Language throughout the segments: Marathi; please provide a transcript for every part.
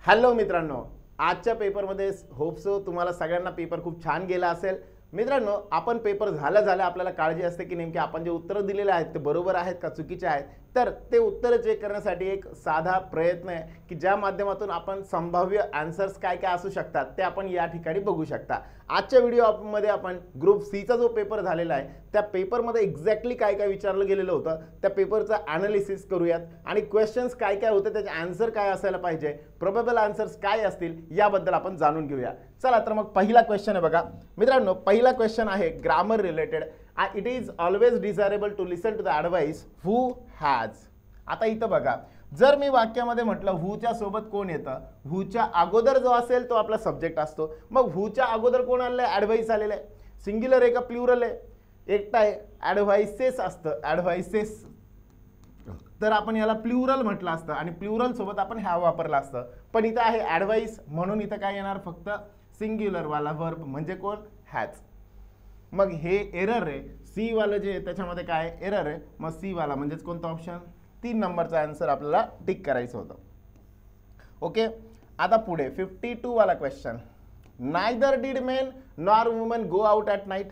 हॅलो मित्रांनो, आजच्या पेपरमध्ये होप सो तुम्हाला सगळ्यांना पेपर खूप छान गेला असेल. मित्रांनो, आपण पेपर झाल्या आपल्याला काळजी असते की नेमके आपण जे उत्तर दिलेले आहेत ते बरोबर आहेत का चुकीचे आहेत. तर ते उत्तर चेक करण्यासाठी एक साधा प्रयत्न आहे की ज्या माध्यमातून आपण संभाव्य आन्सर्स काय काय असू शकतात ते आपण या ठिकाणी बघू शकता. आजच्या व्हिडिओमध्ये आपण ग्रुप सी चा जो पेपर झालेला आहे त्या पेपरमध्ये एक्झॅक्टली काय काय विचारलं गेलेलं होतं त्या पेपरचं ॲनालिसिस करूयात आणि क्वेश्चन्स काय काय होते त्याचे आन्सर काय असायला पाहिजे, प्रोबेबल आन्सर्स काय असतील याबद्दल आपण जाणून घेऊया. चला तर मग पहिला क्वेश्चन आहे बघा मित्रांनो. पहिला क्वेश्चन आहे grammar related. It is always desirable to listen to the advice who has. आता इथं बघा, जर मी वाक्यामध्ये म्हटलं हूच्या सोबत कोण येतं, हूच्या अगोदर जो असेल तो आपला सब्जेक्ट असतो. मग हूच्या अगोदर कोण आलेलं आहे, ॲडवाइस आलेलं आहे. सिंग्युलर आहे का प्लुरल आहे, एकटा आहे, ॲडवाइसेस असतं, ॲडवाइसेस. तर आपण याला प्लुरल म्हटलं असतं आणि प्लुरल सोबत आपण हॅव वापरला असतं. पण इथं आहे ॲडवाइस म्हणून इथं काय येणार, फक्त सिंग्युलर वाला वर्ब म्हणजे कोण, हॅज. मग हे एरर आहे. सी वाला जे त्याच्यामध्ये काय एरर आहे, मग सी वाला म्हणजेच कोणता ऑप्शन, 3 नंबरचा आन्सर आपल्याला टिक करायचं होतं. ओके, आता पुढे 52 वाला question. Neither did main nor woman go out at night.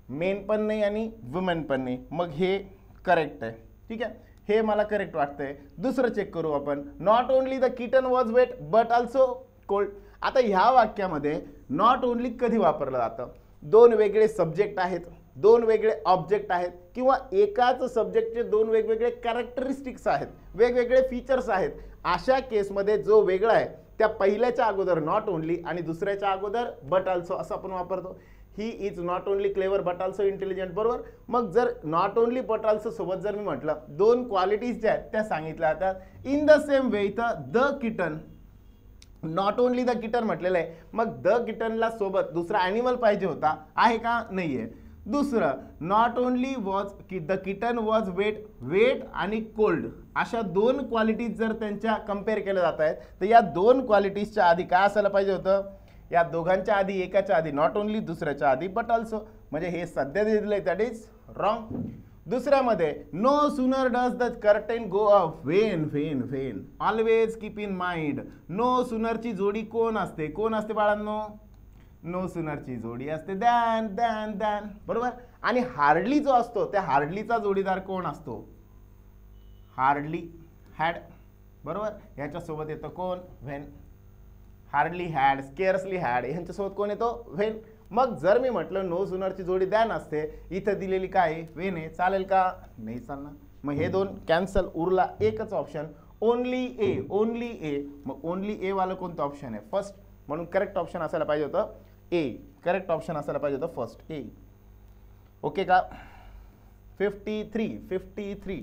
Main पण नाही आणि वुमन पण नाही. मग हे करेक्ट आहे. ठीक आहे, हे मला करेक्ट वाटतंय. दुसरं चेक करू आपण. Not only the kitten was wet but also cold. आता ह्या वाक्यामध्ये नॉट ओनली कधी वापरलं जातं, दोन वेगळे सब्जेक्ट आहेत, दोन वेगळे ऑब्जेक्ट आहेत किंवा एकाच सब्जेक्टचे दोन वेगवेगळे कॅरेक्टरिस्टिक्स आहेत, वेगवेगळे फीचर्स आहेत. अशा केसमध्ये जो वेगळा आहे त्या पहिल्याच्या अगोदर नॉट ओनली आणि दुसऱ्याच्या अगोदर बट ऑल्सो असं आपण वापरतो. He is not only clever but also intelligent, बरोबर. मग जर नॉट ओनली बट ऑल्सो सोबत जर मी म्हटलं दोन क्वालिटीज ज्या आहेत त्या सांगितल्या जातात. इन द सेम वे इथं the kitten, not only the kitten म्हटलेलं आहे. मग द किटनला सोबत दुसरा ॲनिमल पाहिजे होता, आहे का, नाही आहे. दुसरं not only was the kitten was wet, वेट आणि कोल्ड अशा दोन क्वालिटीज जर त्यांच्या कम्पेअर केल्या जात आहेत तर या दोन क्वालिटीजच्या आधी काय असायला पाहिजे होतं, या दोघांच्या आधी, एकाच्या आधी नॉट ओनली, दुसऱ्याच्या आधी बट ऑल्सो. म्हणजे हे सध्या दिलंय दॅट इज रॉंग. दुसऱ्यामध्ये no sooner does the curtain go off when when when. Always keep in mind no सुनरची जोडी कोण असते, कोण असते बाळांनो, नो सुनरची जोडी असते दॅन दॅन दॅन, बरोबर. आणि हार्डली जो असतो त्या हार्डलीचा जोडीदार कोण असतो, हार्डली, हॅड, बरोबर. ह्याच्यासोबत येतो कोण, व्हेन. हार्डली हॅड, स्केअर्सली हॅड ह्यांच्यासोबत कोण येतो, व्हेन. मग जर मी म्हटलं नो सुनरची जोडी दॅन असते, इथं दिलेली काय व्हेन आहे, चालेल का, नाही चालणार. मग हे दोन कॅन्सल, उरला एकच ऑप्शन ओनली ए, ओनली ए. मग ओनली ए वाला कोणतं ऑप्शन आहे, फर्स्ट. म्हणून करेक्ट ऑप्शन असायला पाहिजे होतं ए, करेक्ट ऑप्शन असायला पाहिजे होतं फर्स्ट, ए. ओके का. 53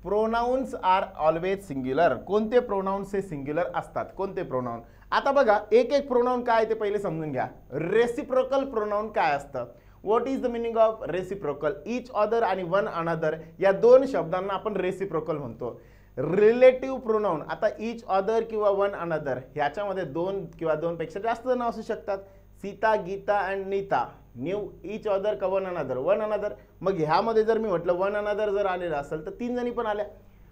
प्रोनाउन्स आर ऑलवेज सिंग्युलर. कोणते प्रोनाउन्स हे सिंग्युलर असतात, कोणते प्रोनाउन. आता बघा एक एक प्रोनाउन काय ते पहिले समजून घ्या. रेसिप्रोकल प्रोनाउन काय असतं, what is the meaning of reciprocal. Each other आणि वन अनदर या दोन शब्दांना आपण रेसिप्रोकल म्हणतो. रिलेटिव्ह प्रोनाउन, आता इच अदर किंवा वन अनदर ह्याच्यामध्ये दोन किंवा दोनपेक्षा जास्त जण असू शकतात. Sita, Gita and Nita. Knew each other का वन अनदर, वन अनदर. मग ह्यामध्ये जर मी म्हटलं वन अनदर जर आलेलं असेल तर 3 जणी पण आल्या.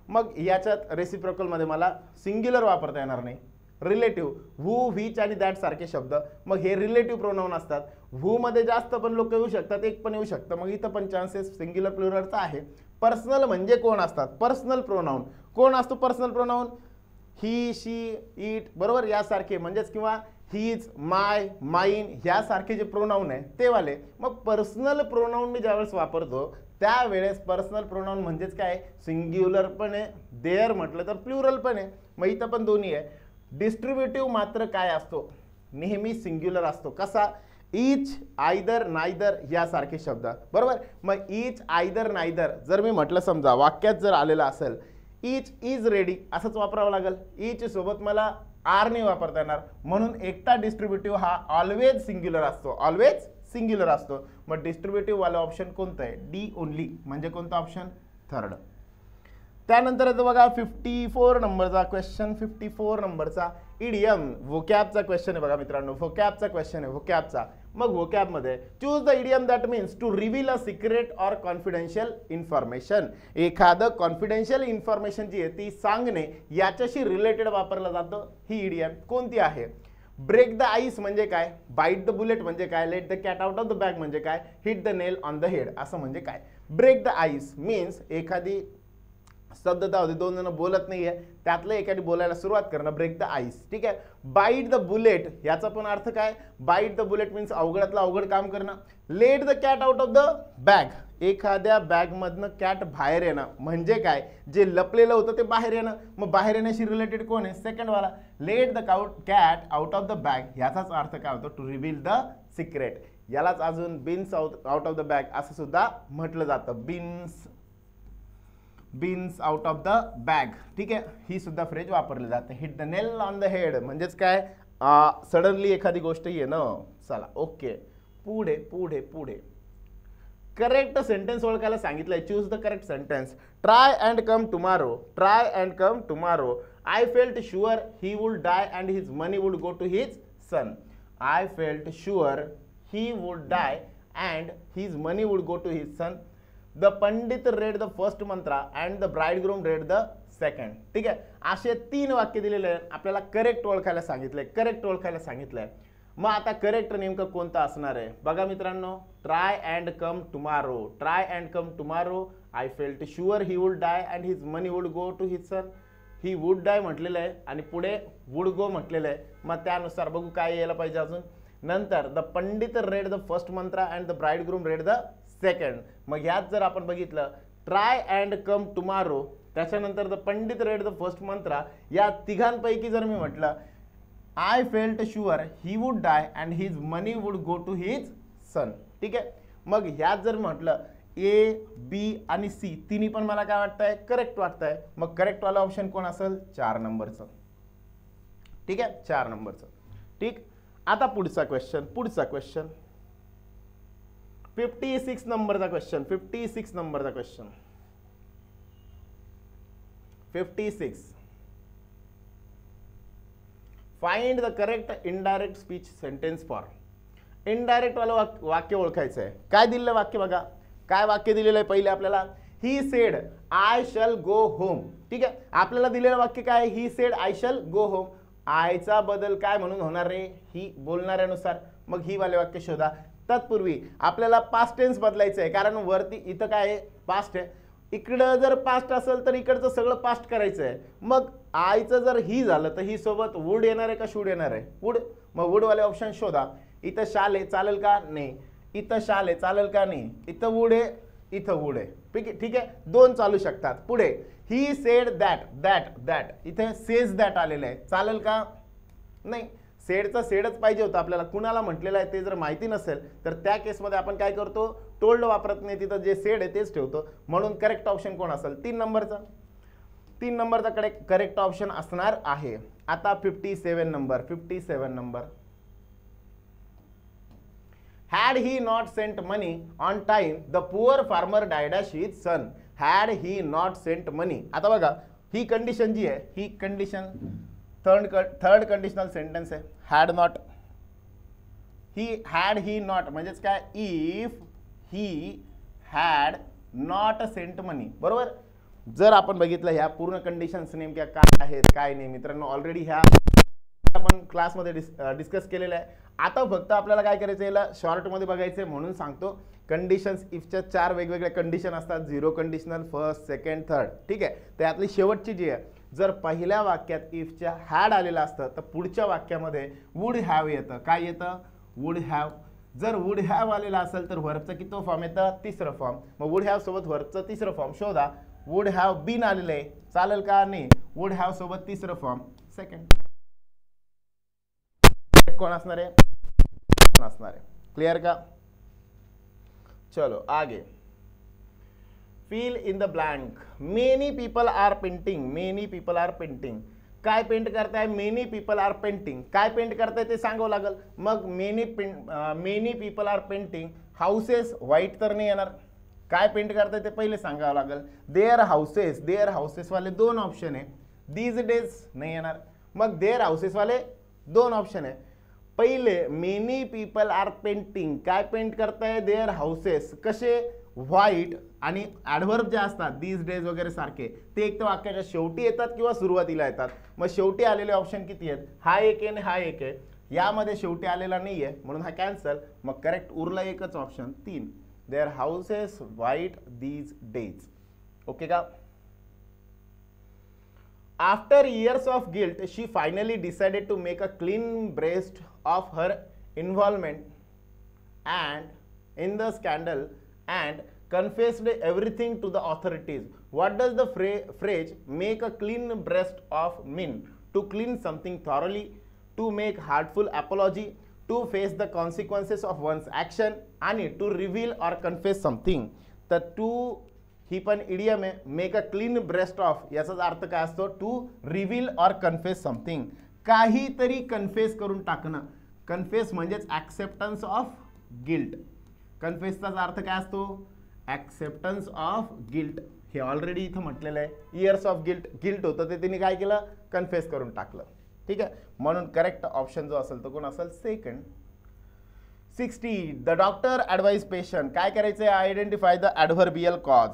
मग याच्यात रेसिप्रोकलमध्ये मला सिंग्युलर वापरता येणार नाही. रिलेटिव्ह हू, व्हिच आणि दॅट सारखे शब्द, मग हे रिलेटिव्ह प्रोनाउन असतात. हू मध्ये जास्त पण लोक येऊ शकतात, एक पण येऊ शकतं, मग इथं पण चान्सेस सिंग्युलर प्लुरलचा आहे. पर्सनल म्हणजे कोण असतात, पर्सनल प्रोनाउन कोण असतो, personal pronoun he, she, it, बरोबर यासारखे म्हणजेच किंवा हीज, माय, माइन ह्यासारखे जे प्रोनाउन आहे ते वाले. मग पर्सनल प्रोनाउन मी ज्यावेळेस वापरतो त्यावेळेस पर्सनल प्रोनाउन म्हणजेच काय, सिंग्युलर पण आहे, देअर म्हटलं तर प्लुरल पण आहे. मग इथं पण दोन्ही आहे. डिस्ट्रीब्युटिव्ह मात्र काय असतो, नेहमी सिंग्युलर असतो. कसा, इच, आयदर, नायदर यासारखे शब्द, बरोबर. मग इच, आयदर, नायदर जर मी म्हटलं समजा वाक्यात जर आलेलं असेल इच इज रेडी असंच वापरावं लागेल. इच सोबत मला आर नाही वापरता येणार, म्हणून एकटा डिस्ट्रीब्युटिव्ह हा ऑलवेज सिंग्युलर असतो, ऑलवेज सिंग्युलर असतो. मग डिस्ट्रीब्युटिव्ह वाला ऑप्शन कोणतं आहे, डी ओनली, म्हणजे कोणता ऑप्शन, थर्ड. त्यानंतर येतो बघा 54 नंबरचा क्वेश्चन. 54 नंबरचा इडियम व्होकॅबचा क्वेश्चन आहे बघा मित्रांनो. व्होकॅबचा क्वेश्चन आहे, व्होकॅबचा मग vocab मध्ये choose the idiom that means to reveal a secret or confidential information. एखादं कॉन्फिडेन्शियल इन्फॉर्मेशन जी आहे ती सांगणे याच्याशी रिलेटेड वापरलं जातं. ही इडियम कोणती आहे? ब्रेक द आईस म्हणजे काय? बाईट द बुलेट म्हणजे काय? Late the cat out of the bag म्हणजे काय? Hit the nail on the head असं म्हणजे काय? ब्रेक द आईस मीन्स एखादी शब्दता होती, दोन जण बोलत नाहीये, त्यातलं एखादी बोलायला सुरुवात करणं, ब्रेक द आईस. ठीक आहे. बाईट द बुलेट याचा पण अर्थ काय? बाईट द बुलेट मीन्स अवघडातलं अवघड काम करणं. Late the cat out of the bag, एखाद्या बॅगमधनं कॅट बाहेर येणं म्हणजे काय? जे लपलेलं होतं ते बाहेर येणं. मग बाहेर येण्याशी रिलेटेड कोण आहे? सेकंड वाला. Let the cat out of the bag याचाच अर्थ काय होतो? To reveal the secret. यालाच अजून beans out of the bag असं सुद्धा म्हटलं जातं. Beans out of the bag. ठीक आहे. ही सुद्धा फ्रेज वापरली जाते. Hit the nail on the head म्हणजेच काय? सडनली एखादी गोष्ट येणं. चला ओके, पुढे पुढे पुढे करेक्ट सेंटेन्स ओळखायला सांगितलंय. Choose the correct sentence. Try and come tomorrow. Try and come tomorrow. I felt sure he would die and his money would go to his son. I felt sure he would die and his money would go to his son. The pandit read the first Mantra and the bridegroom read the second. ठीक आहे. असे 3 वाक्य दिलेले आहेत. आपल्याला करेक्ट ओळखायला सांगितलंय. करेक्ट ओळखायला सांगितलंय. मग आता करेक्ट नेमकं कोणतं असणार आहे बघा मित्रांनो. Try and come tomorrow. Try and come tomorrow. I felt sure he would die and his money would go to his son. He would die म्हटलेलं आहे आणि पुढे वुड गो म्हटलेलं आहे. मग त्यानुसार बघू काय यायला पाहिजे अजून. नंतर the pandit read the first Mantra and the bridegroom read the second. मग ह्यात जर आपण बघितलं ट्राय अँड कम टुमारो, त्याच्यानंतर the pandit read the first mantra, या तिघांपैकी जर मी म्हटलं I felt sure he would die and his money would go to his son. ठीक आहे. मग ह्यात जर म्हटलं ए बी आणि सी तिन्ही पण मला काय वाटतंय? करेक्ट वाटतंय. मग करेक्ट वाला ऑप्शन कोण असेल? 4 नंबरचं. ठीक आहे. 4 नंबरचं. ठीक. आता पुढचा क्वेश्चन. 56 नंबरचा क्वेश्चन. 56 नंबरचा question. 56. Find the correct indirect speech sentence for. Indirect वाला वाक्य ओळखायचं आहे. काय दिलेलं वाक्य बघा. काय वाक्य दिलेलं आहे पहिले आपल्याला? ही said I shall go home. ठीक आहे. आपल्याला दिलेलं वाक्य काय? ही said I shall go home. आयचा बदल काय म्हणून होणार रे? ही बोलणाऱ्यानुसार. मग ही वाले वाक्य शोधा. तत्पूर्वी आपल्याला पास्ट टेन्स बदलायचं आहे, कारण वरती इथं काय आहे? पास्ट आहे. इकडं जर पास्ट असेल तर इकडचं सगळं पास्ट करायचं आहे. मग आयचं जर ही झालं तर ही सोबत वुड येणार आहे का शूड येणार आहे? वुड. मग वुड वाले ऑप्शन शोधा. इथं शाल आहे, चालेल का? नाही. इथं शाल आहे, चालेल का? नाही. इथं वुड आहे, इथं वुड आहे. ठीक आहे. 2 चालू शकतात. पुढे ही सेड दॅट. इथे सेज दॅट आलेलं आहे, चालेल का? नाही. सेडचा सेडच पाहिजे होता आपल्याला. कुणाला म्हटलेलं आहे ते जर माहिती नसेल तर त्या केसमध्ये आपण काय करतो? टोल्ड वापरत नाही. तिथं जे सेड आहे तेच ठेवतो. म्हणून करेक्ट ऑप्शन कोण असेल? 3 नंबरचा. 3 नंबरचा करेक्ट ऑप्शन असणार आहे. आता 57 number. 57 number. Had he not sent money on time, the poor farmer died as his son. Had he not sent money. आता बघा ही कंडिशन जी आहे, ही कंडिशन थर्ड कंडिशनल सेंटेन्स आहे. Had not. had he not म्हणजेच काय? If he had not sent money. बरोबर. जर आपण बघितलं ह्या पूर्ण कंडिशन्स नेमक्या काय आहेत काय नाही मित्रांनो, ऑलरेडी ह्या आपण क्लासमध्ये डिस्कस केलेलं आहे. आता फक्त आपल्याला काय करायचं, याला शॉर्टमध्ये बघायचं म्हणून सांगतो. कंडिशन्स इफच्या 4 वेगवेगळ्या कंडिशन असतात. 0 कंडिशनल, फर्स्ट, सेकंड, थर्ड. ठीक आहे. त्यातली शेवटची जी आहे, जर पहिल्या वाक्यात इफच्या हॅड आलेलं असतं तर पुढच्या वाक्यामध्ये वुड हॅव येतं. काय येतं? Would have. जर वुड हॅव आलेला असेल तर व्हर्बचं किती फॉर्म येतं? 3रं फॉर्म. मग वुड हॅव सोबत व्हर्बचं 3रं फॉर्म शोधा. वुड हॅव बीन आलेलं आहे, चालेल का? नाही. वुड हॅव सोबत 3रं फॉर्म सेकंड. कोण असणार आहे? असणार आहे. क्लियर का? चलो आगे. Fill in the blank. Many people are painting. Many people are painting. काय पेंट करताय? Many people are painting. काय पेंट करताय ते सांगावं लागेल. मग many people are painting houses. White तर नाही येणार. काय पेंट करताय ते पहिले सांगावं लागेल. There houses. देअर हाऊसेस वाले 2 ऑप्शन आहे. दीज डेज नाही येणार. मग देअर हाऊसेस वाले 2 ऑप्शन आहे. पहिले मेनी पीपल आर पेंटिंग, काय पेंट करताय, देअर हाऊसेस, कसे, व्हाईट, आणि ॲडव्हर्ब जे असतात दीज डेज वगैरे सारखे ते एक तर वाक्याच्या शेवटी येतात किंवा सुरुवातीला येतात. मग शेवटी आलेले ऑप्शन किती आहेत, हा एक आहे आणि हा एक आहे, यामध्ये शेवटी आलेला नाही आहे म्हणून हा कॅन्सल. मग करेक्ट उरला एकच option 3, their houses white these days. Okay का. After years of guilt, she finally decided to make a clean breast of her involvement and in the scandal and confessed everything to the authorities. What does the phrase make a clean breast of mean? To clean something thoroughly, to make heartful apology, to face the consequences of one's action, आणि to reveal or confess something. तर to ही पण इडियम आहे. Make a clean breast of याचाच अर्थ काय असतो, to reveal or confess something, काहीतरी कन्फेस करून टाकणं. कन्फेस म्हणजेच ॲक्सेप्टन्स ऑफ गिल्ट. कन्फेसचा अर्थ काय असतो, ॲक्सेप्टन्स ऑफ गिल्ट. हे ऑलरेडी इथं म्हटलेलं आहे. इयर्स ऑफ गिल्ट, गिल्ट होतं ते त्यांनी काय केलं, कन्फेस करून टाकलं. ठीक आहे, म्हणून करेक्ट ऑप्शन जो असेल तो कोण असेल, second. 60. The doctor advise patient, काय करायचं आहे, identify the adverbial clause.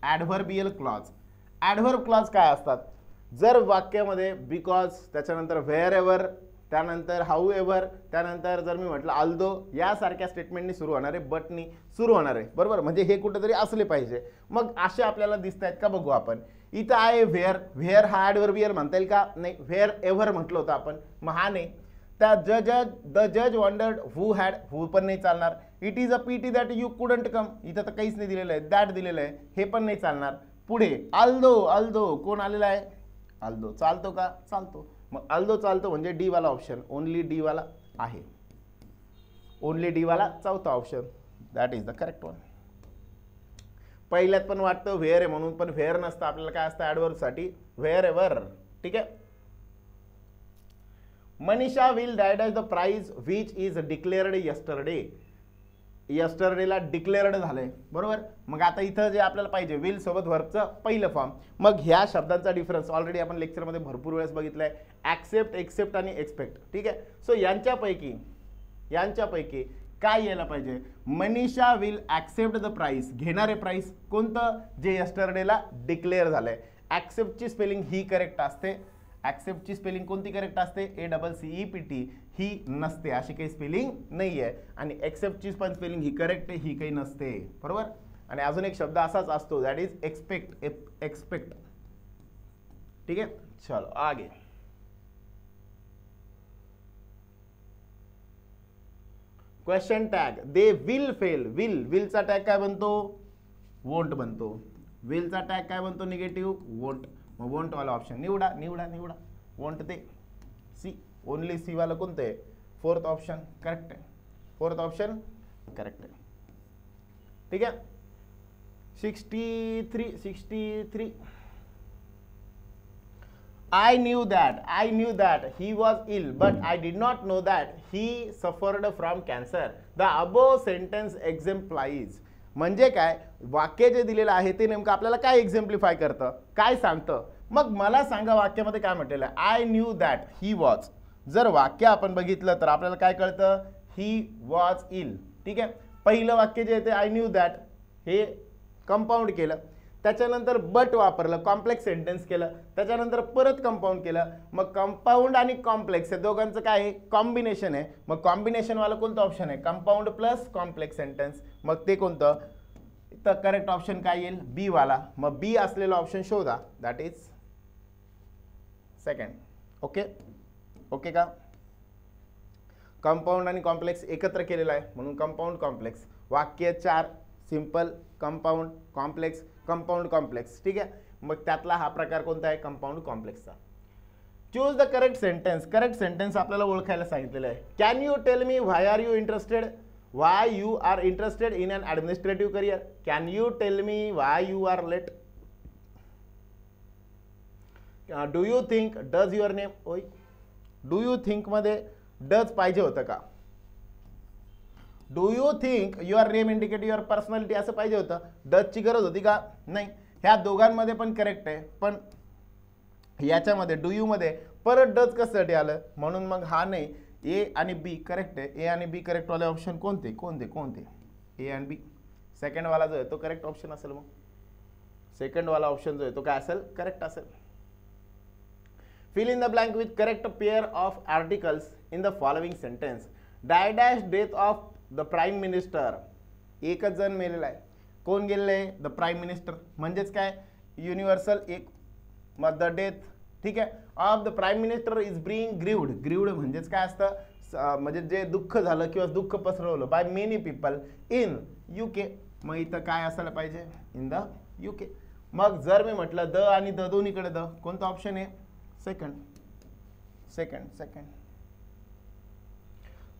Adverbial clause, adverb clause काय असतात, जर वाक्यामध्ये बिकॉज, त्याच्यानंतर व्हेअर एव्हर, त्यानंतर हाऊ एव्हर, त्यानंतर जर मी म्हटलं आल्दो, यासारख्या स्टेटमेंटनी सुरू होणार आहे, बटनी सुरू होणार आहे, बरोबर, म्हणजे हे कुठेतरी असले पाहिजे. मग असे आपल्याला दिसत आहेत का, बघू आपण. इथं आहे व्हेअर, व्हेअर हा ॲडव्हर्बियल म्हणता येईल का, नाही. व्हेअर एव्हर म्हटलं होतं आपण, मग हा नाही. त्या द जज वंडर्ड हू हॅड, हू पण नाही चालणार. It is a PT that you couldn't कम, इथं तर काहीच नाही दिलेलं आहे, दॅट दिलेलं आहे, हे पण नाही चालणार. पुढे आल्दो, आल्दो कोण आलेला आहे, आल्दो चालतो का, चालतो. मग आल्दो चालतो म्हणजे डी वाला ऑप्शन, ओनली डी वाला आहे, ओनली डी वाला चौथा option, that is the correct one. पहिल्यात पण वाटतं व्हेअर आहे म्हणून, पण व्हेअर नसतं, आपल्याला काय असतं ॲडव्हर्बसाठी, व्हेअर एव्हर. ठीक आहे. Manisha will divides the prize which is declared yesterday. यस्टरडेला डिक्लेअर्ड झालंय, बरोबर. मग आता इथं जे आपल्याला पाहिजे, विल सोबत व्हर्बचं पहिलं फॉर्म. मग ह्या शब्दांचा डिफरन्स ऑलरेडी आपण लेक्चरमध्ये भरपूर वेळेस बघितलाय, ॲक्सेप्ट, एक्सेप्ट आणि एक्सपेक्ट. ठीक आहे. सो यांच्यापैकी काय यायला पाहिजे, Manisha will accept the price, घेणारे प्राइस कोणतं, जे यस्टरडेला डिक्लेअर झालंय. ॲक्सेप्टची स्पेलिंग ही करेक्ट असते, ॲक्सेप्टची स्पेलिंग कोणती करेक्ट असते, ACCEPT, ही नसते, अशी काही स्पेलिंग नाही आहे. आणि एक्सेप्टची पण स्पेलिंग ही करेक्ट आहे, ही काही नसते, बरोबर. आणि अजून एक शब्द असाच असतो, दॅट इज एक्सपेक्ट, एक्सपेक्ट. ठीक आहे, चलो आगे. Question tag, they will fail. विलचा टॅग काय बनतो, वोंट बनतो. विलचा टॅग काय बनतो, निगेटिव्ह, वोंट. मग वोंट वाला ऑप्शन निवडा, निवडा, निवडा. वोंट ते सी, ओनली सी वाला कोणतं आहे, फोर्थ ऑप्शन करेक्ट आहे, फोर्थ ऑप्शन करेक्ट आहे. ठीक आहे. 63. I knew that he was ill, but I did not know that he suffered from cancer. The above sentence exemplifies. म्हणजे काय, वाक्य जे दिलेलं आहे ते नेमकं आपल्याला काय एक्झेम्प्लिफाय करतं, काय सांगतं. मग मला सांगा वाक्यामध्ये काय म्हटलेलं आहे, I knew that he was. जर वाक्य आपण बघितलं तर आपल्याला काय कळतं, ही वॉज इल. ठीक आहे. पहिलं वाक्य जे आहे ते आय न्यू दॅट, हे कंपाऊंड केलं, त्याच्यानंतर बट वापरलं, कॉम्प्लेक्स सेंटेन्स केलं, त्याच्यानंतर परत कंपाऊंड केलं. मग कंपाऊंड आणि कॉम्प्लेक्स हे दोघांचं काय आहे, कॉम्बिनेशन आहे. मग कॉम्बिनेशनवाला कोणतं ऑप्शन आहे, कंपाऊंड प्लस कॉम्प्लेक्स सेंटेन्स. मग ते कोणतं, तर करेक्ट ऑप्शन काय येईल, बी वाला. मग बी असलेला ऑप्शन शोधा, that is second. Okay, okay का. कंपाऊंड आणि कॉम्प्लेक्स एकत्र केलेला आहे म्हणून कंपाऊंड कॉम्प्लेक्स. वाक्य 4, simple, compound, complex, compound, complex. ठीक आहे. मग त्यातला हा प्रकार कोणता आहे, कंपाऊंड कॉम्प्लेक्सचा. Choose the correct sentence. Correct sentence आपल्याला ओळखायला सांगितलेलं आहे. Can you tell me why are you interested, why you are interested in an administrative career. Can you tell me why you are late. Do you think, does your name. ओय, डू यू थिंक मध्ये डज पाहिजे होतं का, do you think your name indicate your personality असं पाहिजे होतं, डजची गरज होती का, नाही. ह्या दोघांमध्ये पण करेक्ट आहे, पण याच्यामध्ये डू यू मध्ये परत डज कशासाठी आलं, म्हणून मग हा नाही. ए आणि बी करेक्ट आहे. ए आणि बी करेक्ट वाले ऑप्शन कोणते कोणते कोणते? ए आणि बी. सेकंड वाला जो आहे तो करेक्ट ऑप्शन असेल. मग सेकंड वाला ऑप्शन जो आहे तो काय असेल? करेक्ट असेल. Fill in the blank with correct pair of articles in the following sentence. Dash death of the prime minister. एकच जण मेलेला आहे. कोण गेलेलं आहे? The prime minister. म्हणजेच काय? युनिव्हर्सल एक मग द डेथ. ठीक आहे. Of the prime minister is bring grieved. Grieved म्हणजेच काय असतं? म्हणजे जे दुःख झालं किंवा दुःख पसरवलं by many people in UK. मग इथं काय असायला पाहिजे? In the UK. मग जर मी म्हटलं द आणि द दोन्हीकडे द, कोणता ऑप्शन आहे? Second.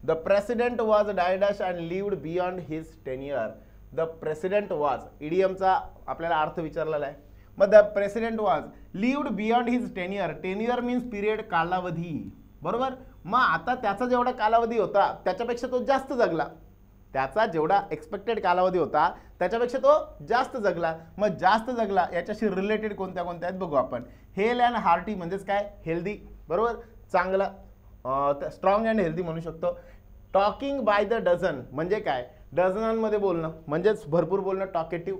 The president was dash and lived beyond his tenure. The president was इडियमचा आपल्याला अर्थ विचारलेला आहे. मग the president was lived beyond his tenure. Tenure means period, कालावधी. बरोबर. मग आता त्याचा जेवढा कालावधी होता त्याच्यापेक्षा तो जास्त जगला. त्याचा जेवढा एक्सपेक्टेड कालावधी होता त्याच्यापेक्षा तो जास्त जगला. मग जास्त जगला याच्याशी रिलेटेड कोणत्या कोणत्या आहेत बघू आपण. हेल अँड हार्टी म्हणजेच काय? हेल्दी. बरोबर. चांगला, स्ट्रॉंग अँड हेल्दी म्हणू शकतो. टॉकिंग बाय द डझन म्हणजे काय? डझनांमध्ये बोलणं म्हणजेच भरपूर बोलणं, टॉकेटिव्ह.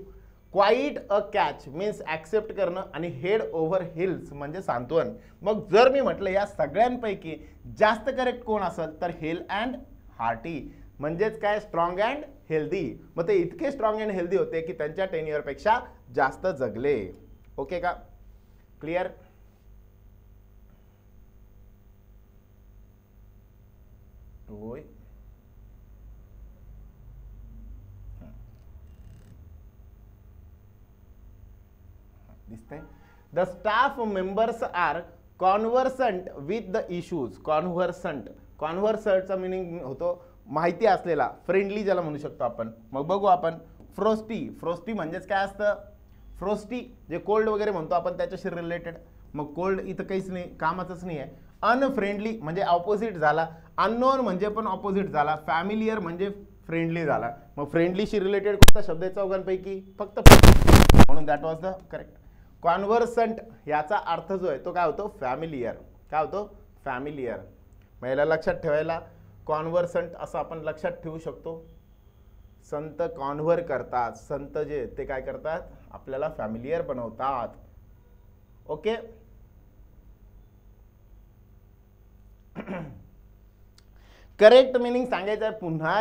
क्वाईट अ कॅच मीन्स ॲक्सेप्ट करणं. आणि हेड ओव्हर हिल्स म्हणजे सांत्वन. मग जर मी म्हटलं या सगळ्यांपैकी जास्त करेक्ट कोण असेल तर हेल अँड हार्टी म्हणजेच काय? Strong and healthy. मग ते इतके स्ट्रॉंग अँड हेल्दी होते की त्यांच्या टेन्युअरपेक्षा जास्त जगले. ओके का? क्लिअर? होय. दिसतंय. The staff members are conversant with the issues. कॉन्व्हर्संटचा मिनिंग होतो माहिती असलेला, फ्रेंडली ज्याला म्हणू शकतो आपण. मग बघू आपण. फ्रोस्टी म्हणजेच काय असतं? फ्रोस्टी जे कोल्ड वगैरे म्हणतो आपण त्याच्याशी रिलेटेड. मग कोल्ड इथं काहीच नाही, कामाचंच नाही आहे. अनफ्रेंडली म्हणजे ऑपोजिट झाला. अननोन म्हणजे पण ऑपोजिट झाला. फॅमिलियर म्हणजे फ्रेंडली झाला. मग फ्रेंडलीशी रिलेटेड कोणता शब्द आहे चौघांपैकी? फक्त म्हणून दॅट वॉज द करेक्ट. कॉन्व्हर्संट याचा अर्थ जो आहे तो काय होतो? फॅमिलियर. काय होतो? फॅमिलियर. मग याला लक्षात ठेवायला कॉन्व्हर्संट असं आपण लक्षात ठेवू शकतो. संत कॉन्व्हर करतात. संत जे ते काय करतात? आपल्याला फॅमिलियर बनवतात. ओके. करेक्ट मिनिंग सांगायचं आहे. पुन्हा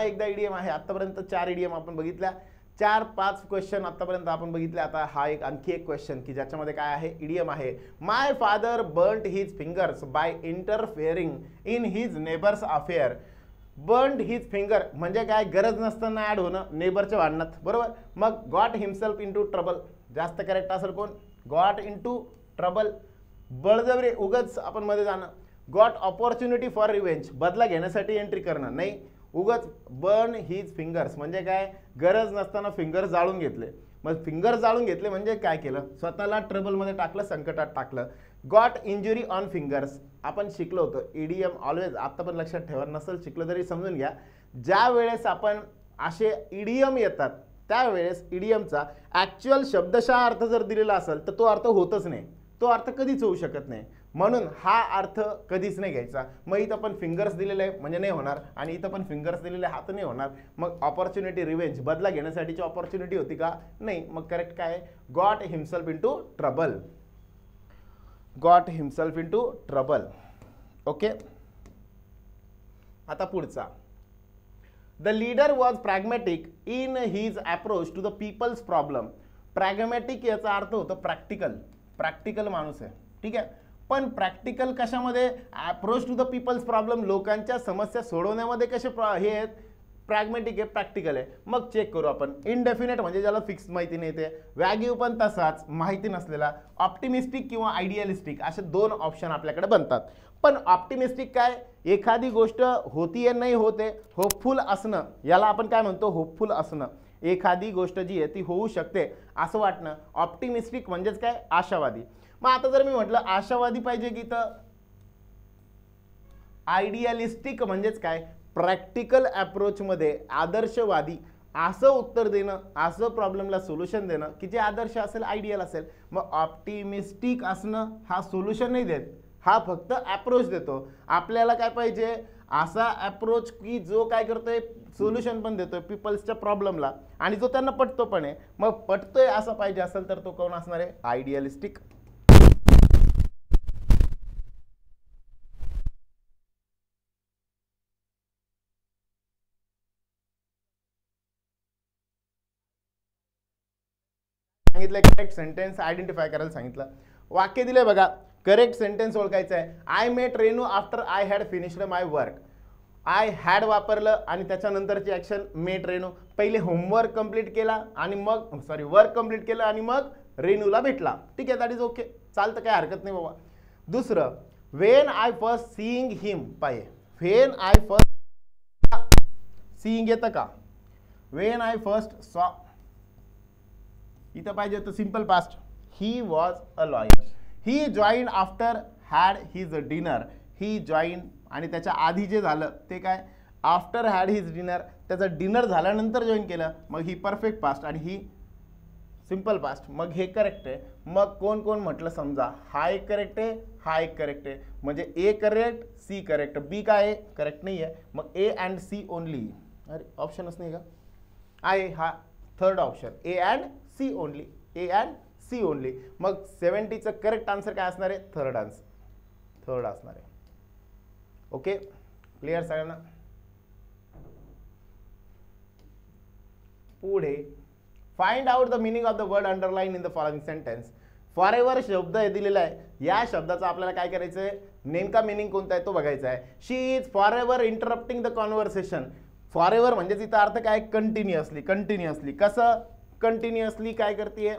एकदा इडियम आहे. आतापर्यंत 4 इडियम आपण बघितल्या. 4-5 क्वेश्चन आतापर्यंत आपण बघितले. आता हा आणखी एक क्वेश्चन की ज्याच्यामध्ये काय आहे? इडियम आहे. My father burned his fingers by interfering in his neighbours affair. Burned his finger म्हणजे काय? गरज नसताना ऍड होणं नेबरच्या भांडणात. बरोबर. मग got himself in to trouble. जास्त करेक्ट असेल कोण? Got in to trouble. बळजबरी उगच आपण मध्ये जाणं. गॉट ऑपॉर्च्युनिटी फॉर रिव्हेंज बदला घेण्यासाठी एंट्री करणं. नाही, उगच बर्न हिज फिंगर्स म्हणजे काय? गरज नसताना फिंगर जाळून घेतले. मग फिंगर जाळून घेतले म्हणजे काय केलं? स्वतःला ट्रबलमध्ये टाकलं, संकटात टाकलं. गॉट इंजुरी ऑन फिंगर्स आपण शिकलो होतो. इडियम ऑलवेज आता पण लक्षात ठेवा, नसेल शिकलं तरी समजून घ्या. ज्या वेळेस आपण असे इडियम येतात त्यावेळेस इडियमचा ॲक्च्युअल शब्दशः अर्थ जर दिलेला असेल तर तो अर्थ होतच नाही. तो अर्थ कधीच होऊ शकत नाही. म्हणून हा अर्थ कधीच नाही घ्यायचा. मग इथं पण फिंगर्स दिलेले आहे म्हणजे नाही होणार, आणि इथं पण फिंगर्स दिलेले हात नाही होणार. मग ऑपॉर्च्युनिटी रिव्हेंज बदला घेण्यासाठीची ऑपॉर्च्युनिटी होती का? नाही. मग करेक्ट काय आहे? Got himself in to trouble. Got himself in to trouble. Okay. आता पुढचा. The leader was pragmatic in his approach to the people's problem. Pragmatic याचा अर्थ होतो प्रॅक्टिकल. प्रॅक्टिकल माणूस आहे. ठीक आहे. पण प्रॅक्टिकल कशामध्ये? Approach to the people's problem लोकांच्या समस्या सोडवण्यामध्ये कसे हे आहेत? प्रॅग्मॅटिक आहे, प्रॅक्टिकल आहे. मग चेक करू आपण. इनडेफिनेट म्हणजे ज्याला फिक्स माहिती नाही ते. वॅग्यू पण तसाच माहिती नसलेला. ऑप्टिमिस्टिक किंवा आयडियलिस्टिक असे 2 ऑप्शन आपल्याकडे बनतात. पण ऑप्टिमिस्टिक काय? एखादी गोष्ट होतीये नाही होते. होपफुल असणं याला आपण काय म्हणतो? होपफुल असणं. एखादी गोष्ट जी आहे ती होऊ शकते असं वाटणं. ऑप्टिमिस्टिक म्हणजेच काय? आशावादी. मग आता जर मी म्हटलं आशावादी पाहिजे की तर आयडियलिस्टिक म्हणजेच काय? प्रॅक्टिकल अप्रोच मध्ये आदर्शवादी असं उत्तर देणं, असं प्रॉब्लेमला सोल्युशन देणं की जे आदर्श असेल, आयडियल असेल. मग ऑप्टिमिस्टिक असणं हा सोल्युशन नाही देत, हा फक्त अप्रोच देतो. आपल्याला काय पाहिजे, असा अप्रोच की जो काय करतोय, सोल्युशन पण देतोय पीपल्सच्या प्रॉब्लेमला आणि जो त्यांना पटतो पण आहे. मग पटतोय असं पाहिजे असेल तर तो कोण असणार आहे, आयडियलिस्टिक. सांगितलं करेक्ट सेंटेन्स आयडेंटिफाय करायला सांगितलं. वाक्य दिले बघा, करेक्ट सेंटेन्स ओळखायचं आहे. I met Renu after I had finished my work. I had वापरलं आणि त्याच्यानंतरची ॲक्शन मेट रेनू. पहिले होमवर्क कंप्लीट केला आणि मग वर्क कंप्लीट केलं आणि मग रेनूला भेटला. ठीक आहे, दॅट इज ओके, चालतं, काय हरकत नाही बाबा. दुसरं, वेन आय फर्स्ट सीइंग हिम. पाहिजे वेन आय फर्स्ट सीइंग येतं का, वेन आय फर्स्ट सॉ इथं पाहिजे होतं simple past. He was a lawyer. He join after had his dinner. He join आणि त्याच्या आधी जे झालं ते काय, आफ्टर हॅड हिज डिनर, त्याचं डिनर झाल्यानंतर जॉईन केलं, मग ही परफेक्ट पास्ट आणि ही सिंपल पास्ट. मग हे करेक्ट आहे. मग कोण कोण म्हटलं, समजा हा एक करेक्ट आहे, हा एक करेक्ट आहे, म्हणजे ए करेक्ट, सी करेक्ट, बी काय आहे, करेक्ट नाही आहे. मग ए अँड सी ओनली. अरे ऑप्शनच नाही का, आहे हा third option, A and C only, A and C only. मग 70चं करेक्ट आन्सर काय असणार आहे, थर्ड असणार आहे. ओके, क्लिअर सगळ्यांना. पुढे, find out the meaning of the word underline in the following sentence. Forever शब्द दिलेला आहे, या शब्दाचा आपल्याला काय करायचं आहे, नेमका मिनिंग कोणता आहे तो बघायचा आहे. She is forever interrupting the conversation. Forever म्हणजे तिचा अर्थ काय, कंटिन्युअसली. कसं कंटिन्युअसली काय करते,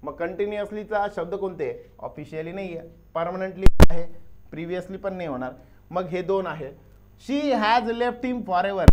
मग कंटिन्युअसलीचा शब्द कोणते, ऑफिशियली नाही आहे, परमनंटली आहे, प्रिव्हियसली पण नाही होणार. मग हे दोन आहे. शी हॅज लेफ्ट हिम फॉरएव्हर.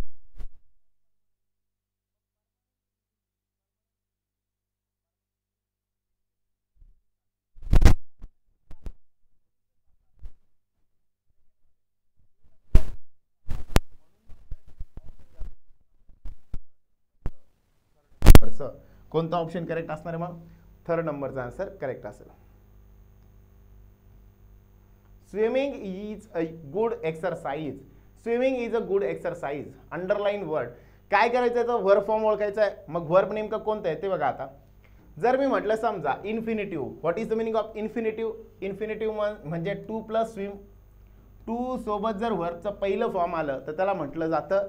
कोणता ऑप्शन करेक्ट असणार आहे, मग थर्ड नंबरचा आन्सर करेक्ट असेल. Swimming is a good exercise. Swimming is a good exercise. Underline word काय करायचं आहे, वर्ब फॉर्म ओळखायचा आहे. मग वर्ब नेमकं कोणतं आहे ते बघा. आता जर मी म्हटलं समजा infinitive, what is the meaning of infinitive. Infinitive म्हणजे टू प्लस स्विम. टू सोबत जर वर्बचं पहिलं फॉर्म आलं तर त्याला म्हटलं जातं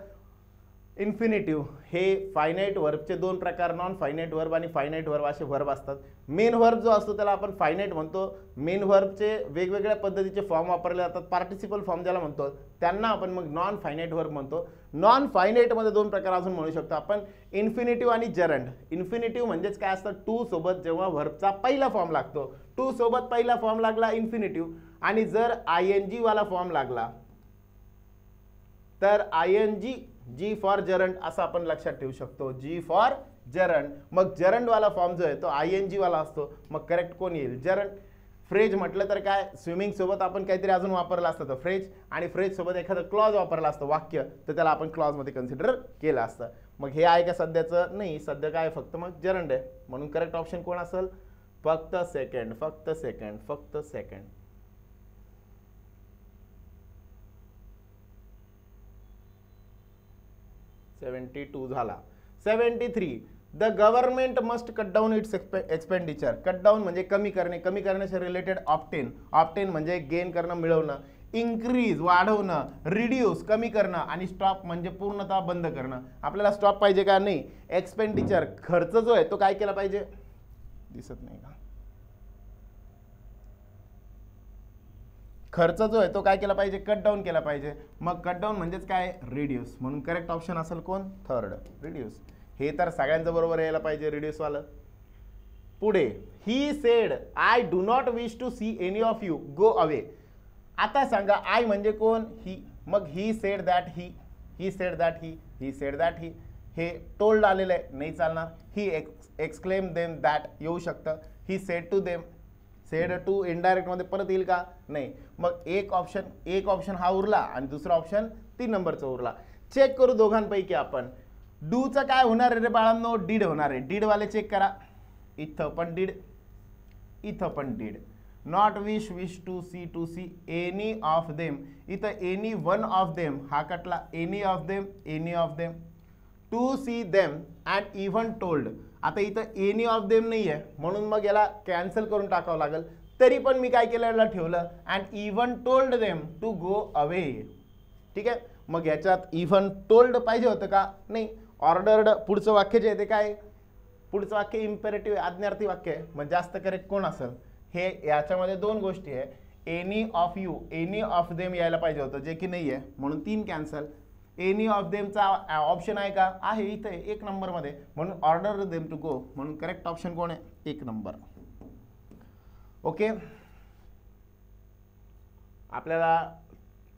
इन्फिनिटिव्ह. हे फायनाइट वर्बचे दोन प्रकार, नॉन फायनाइट वर्ब आणि फायनाइट वर्ब असे वर्ब असतात. मेन वर्ब जो असतो त्याला आपण फायनाइट म्हणतो. मेन वर्बचे वेगवेगळ्या पद्धतीचे फॉर्म वापरले जातात. पार्टिसिपल फॉर्म ज्याला म्हणतो त्यांना आपण मग नॉन फायनाइट वर्ब म्हणतो. नॉन फायनाइटमध्ये दोन प्रकार अजून म्हणू शकतो आपण, इन्फिनिटिव्ह आणि जरंड. इन्फिनिटिव्ह म्हणजेच काय असतं, टू सोबत जेव्हा वर्बचा पहिला फॉर्म लागतो, टू सोबत पहिला फॉर्म लागला इन्फिनिटिव्ह, आणि जर ING वाला फॉर्म लागला तर ING, जी फॉर जरंड असं आपण लक्षात ठेवू शकतो, जी फॉर जरंड. मग जरंड वाला फॉर्म जो आहे तो ING वाला असतो. मग करेक्ट कोण येईल, जरंड. फ्रेज म्हटलं तर काय, स्विमिंग सोबत आपण काहीतरी अजून वापरलं असतं तर फ्रेज, आणि फ्रेज सोबत एखादं क्लॉज वापरला असतं, वाक्य, तर त्याला आपण क्लॉज मध्ये कन्सिडर केलं असतं. मग हे आहे का सध्याचं, नाही, सध्या काय फक्त मग जरंड आहे. म्हणून करेक्ट ऑप्शन कोण असेल, फक्त सेकंड. 72 झाला. 73, the government must cut down it's expenditure. Cut down म्हणजे कमी करणे, कमी करण्याच्या रिलेटेड ऑप्टेन. ऑप्टेन म्हणजे गेन करणं, मिळवणं. इन्क्रीज वाढवणं, रिड्यूस कमी करणं, आणि स्टॉप म्हणजे पूर्णतः बंद करणं. आपल्याला स्टॉप पाहिजे का, नाही. एक्सपेंडिचर खर्च जो आहे तो काय केला पाहिजे, दिसत नाही का, खर्च जो आहे तो काय केला पाहिजे, कट डाऊन केला पाहिजे. मग कट डाऊन म्हणजेच काय, रिड्यूस. म्हणून करेक्ट ऑप्शन असेल कोण, थर्ड, रिड्यूस. हे तर सगळ्यांचं बरोबर यायला पाहिजे, रिड्यूस वालं. पुढे, he said I do not wish to see any of you go away. आता सांगा आय म्हणजे कोण, ही. मग he said that he, he said that he, he said that he. हे टोल्ड आलेलं आहे, नाही चालणार. ही एक्सक्लेम देम दॅट येऊ शकतं. He said to them, said to indirect मध्ये परत येईल का, नाही. मग एक ऑप्शन हा उरला आणि दुसरा ऑप्शन 3 नंबरचा उरला. चेक करू दोघांपैकी आपण. डूचं काय होणार आहे रे बाळांनो, डीड होणार आहे. डीड वाले चेक करा. इथं पण डीड, इथं पण did. Not wish, wish to see, any of them. इथं एनी वन ऑफ देम हा कटला, any of them, any of them, to see them and even told. आता इथं एनी ऑफ देम नाही आहे म्हणून मग याला कॅन्सल करून टाकावं लागेल. तरी पण मी काय केलं, याला ठेवलं and even told them to go away. ठीक आहे, मग याच्यात इव्हन टोल्ड पाहिजे होतं का, नाही. ऑर्डर्ड पुढचं वाक्य जे आहे ते काय, पुढचं वाक्य इम्पेरेटिव्ह आज्ञार्थी वाक्य आहे. मग जास्त करेक्ट कोण असेल, हे याच्यामध्ये दोन गोष्टी आहे. Any of you, any of them यायला पाहिजे होतं जे की नाही आहे म्हणून 3 कॅन्सल. एनी ऑफ देमचा ऑप्शन आहे का, आहे इथे 1 नंबरमध्ये म्हणून ऑर्डर देम टू गो म्हणून करेक्ट ऑप्शन कोण आहे, 1 नंबर. ओके, आपल्याला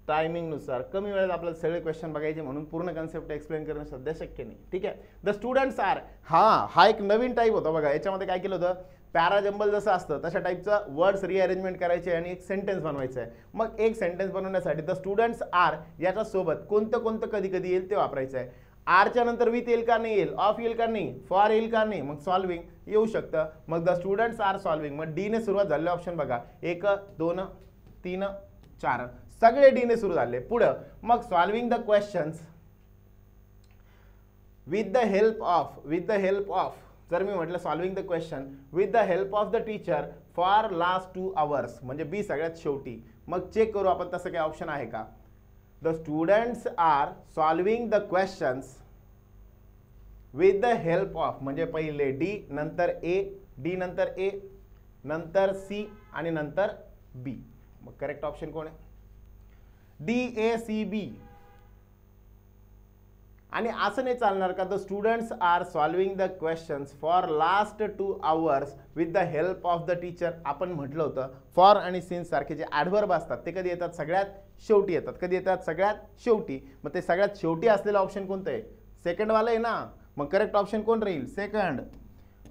टायमिंगनुसार कमी वेळेत आपल्याला सगळे क्वेश्चन बघायचे म्हणून पूर्ण कन्सेप्ट एक्सप्लेन करणं सध्या शक्य नाही. ठीक आहे, द स्टुडंट्स आर, हा एक नवीन टाईप होता बघा. याच्यामध्ये काय केलं होतं, पॅराजंबल जसं असतं तशा टाईपचं वर्ड्स रिअरेंजमेंट करायचे आणि एक सेंटेन्स बनवायचं आहे. मग एक सेंटेन्स बनवण्यासाठी द स्टुडंट्स आर याच्या सोबत कोणतं कधी कधी येईल ते वापरायचं आहे. आरच्या नंतर विथ येईल का नाही येईल, ऑफ येईल का नाही, फॉर येईल का नाही, मग सॉल्विंग येऊ शकतं. मग द स्टुडंट्स आर सॉल्विंग, मग डी ने सुरुवात झालेले ऑप्शन बघा, 1 2 3 4 सगळे डी ने सुरू झाले. पुढं मग solving the questions with the help of, जर मी म्हटलं solving the question with the help of the teacher for last 2 hours म्हणजे बी सगळ्यात शेवटी. मग चेक करू आपण तसं काही ऑप्शन आहे का. The students are solving the questions with the help of म्हणजे पहिले डी नंतर ए, डी नंतर ए नंतर सी आणि नंतर बी. मग करेक्ट ऑप्शन कोण आहे, DACB. आणि असं नाही चालणार का, the students are solving the questions for last 2 hours with the help of the teacher. आपण म्हटलं होतं फॉर आणि सिन्स सारखे जे ॲडव्हर्ब असतात ते कधी येतात, सगळ्यात शेवटी येतात. कधी येतात, सगळ्यात शेवटी. मग ते सगळ्यात शेवटी असलेलं ऑप्शन कोणतं आहे, सेकंडवालं आहे ना. मग करेक्ट ऑप्शन कोण राहील, सेकंड.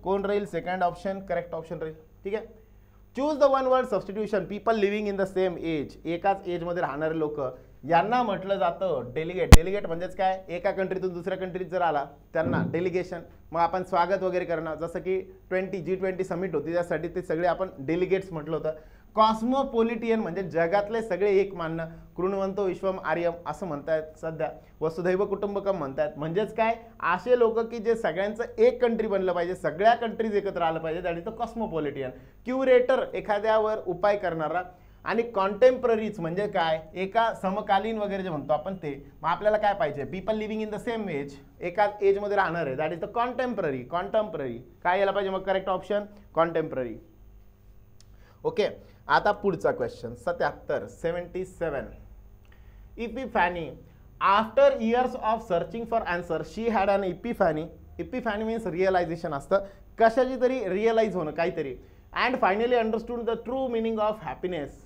कोण राहील, सेकंड ऑप्शन करेक्ट ऑप्शन राहील. ठीक आहे, choose the one word substitution, people living in the same age. एकाच एजमध्ये राहणारे लोक यांना म्हटलं जातं डेलिगेट. डेलिगेट म्हणजेच काय, एका कंट्रीतून दुसऱ्या कंट्रीत जर आला त्यांना डेलिगेशन. मग आपण स्वागत वगैरे करणं, जसं की G20 समिट होती त्यासाठी ते सगळे आपण डेलिगेट्स म्हटलं होतं. कॉस्मोपॉलिटियन म्हणजे जगातले सगळे एक मानणं. कृण्वंतो विश्वम आर्यम असं म्हणतायत सध्या. वसुधैव कुटुंबकम म्हणतायत. म्हणजेच काय, असे लोक की जे सगळ्यांचं एक कंट्री बनलं पाहिजे, सगळ्या कंट्रीज एकत्र आलं पाहिजे, आणि तो कॉस्मोपॉलिटियन. क्युरेटर एखाद्यावर उपाय करणारा. आणि कॉन्टेम्पररीज म्हणजे काय, एका समकालीन वगैरे जे म्हणतो आपण ते. मग आपल्याला काय पाहिजे, people living in the same age, एकाच एजमध्ये राहणार आहे, that is the contemporary. Contemporary काय यायला पाहिजे, मग करेक्ट ऑप्शन कॉन्टेम्पररी. ओके, आता पुढचा question 77. Epiphany. After years of searching for answer she had an epiphany. Epiphany means realisation असतं, कशाची तरी रिअलाइज होणं काहीतरी. And finally understood the true meaning of happiness.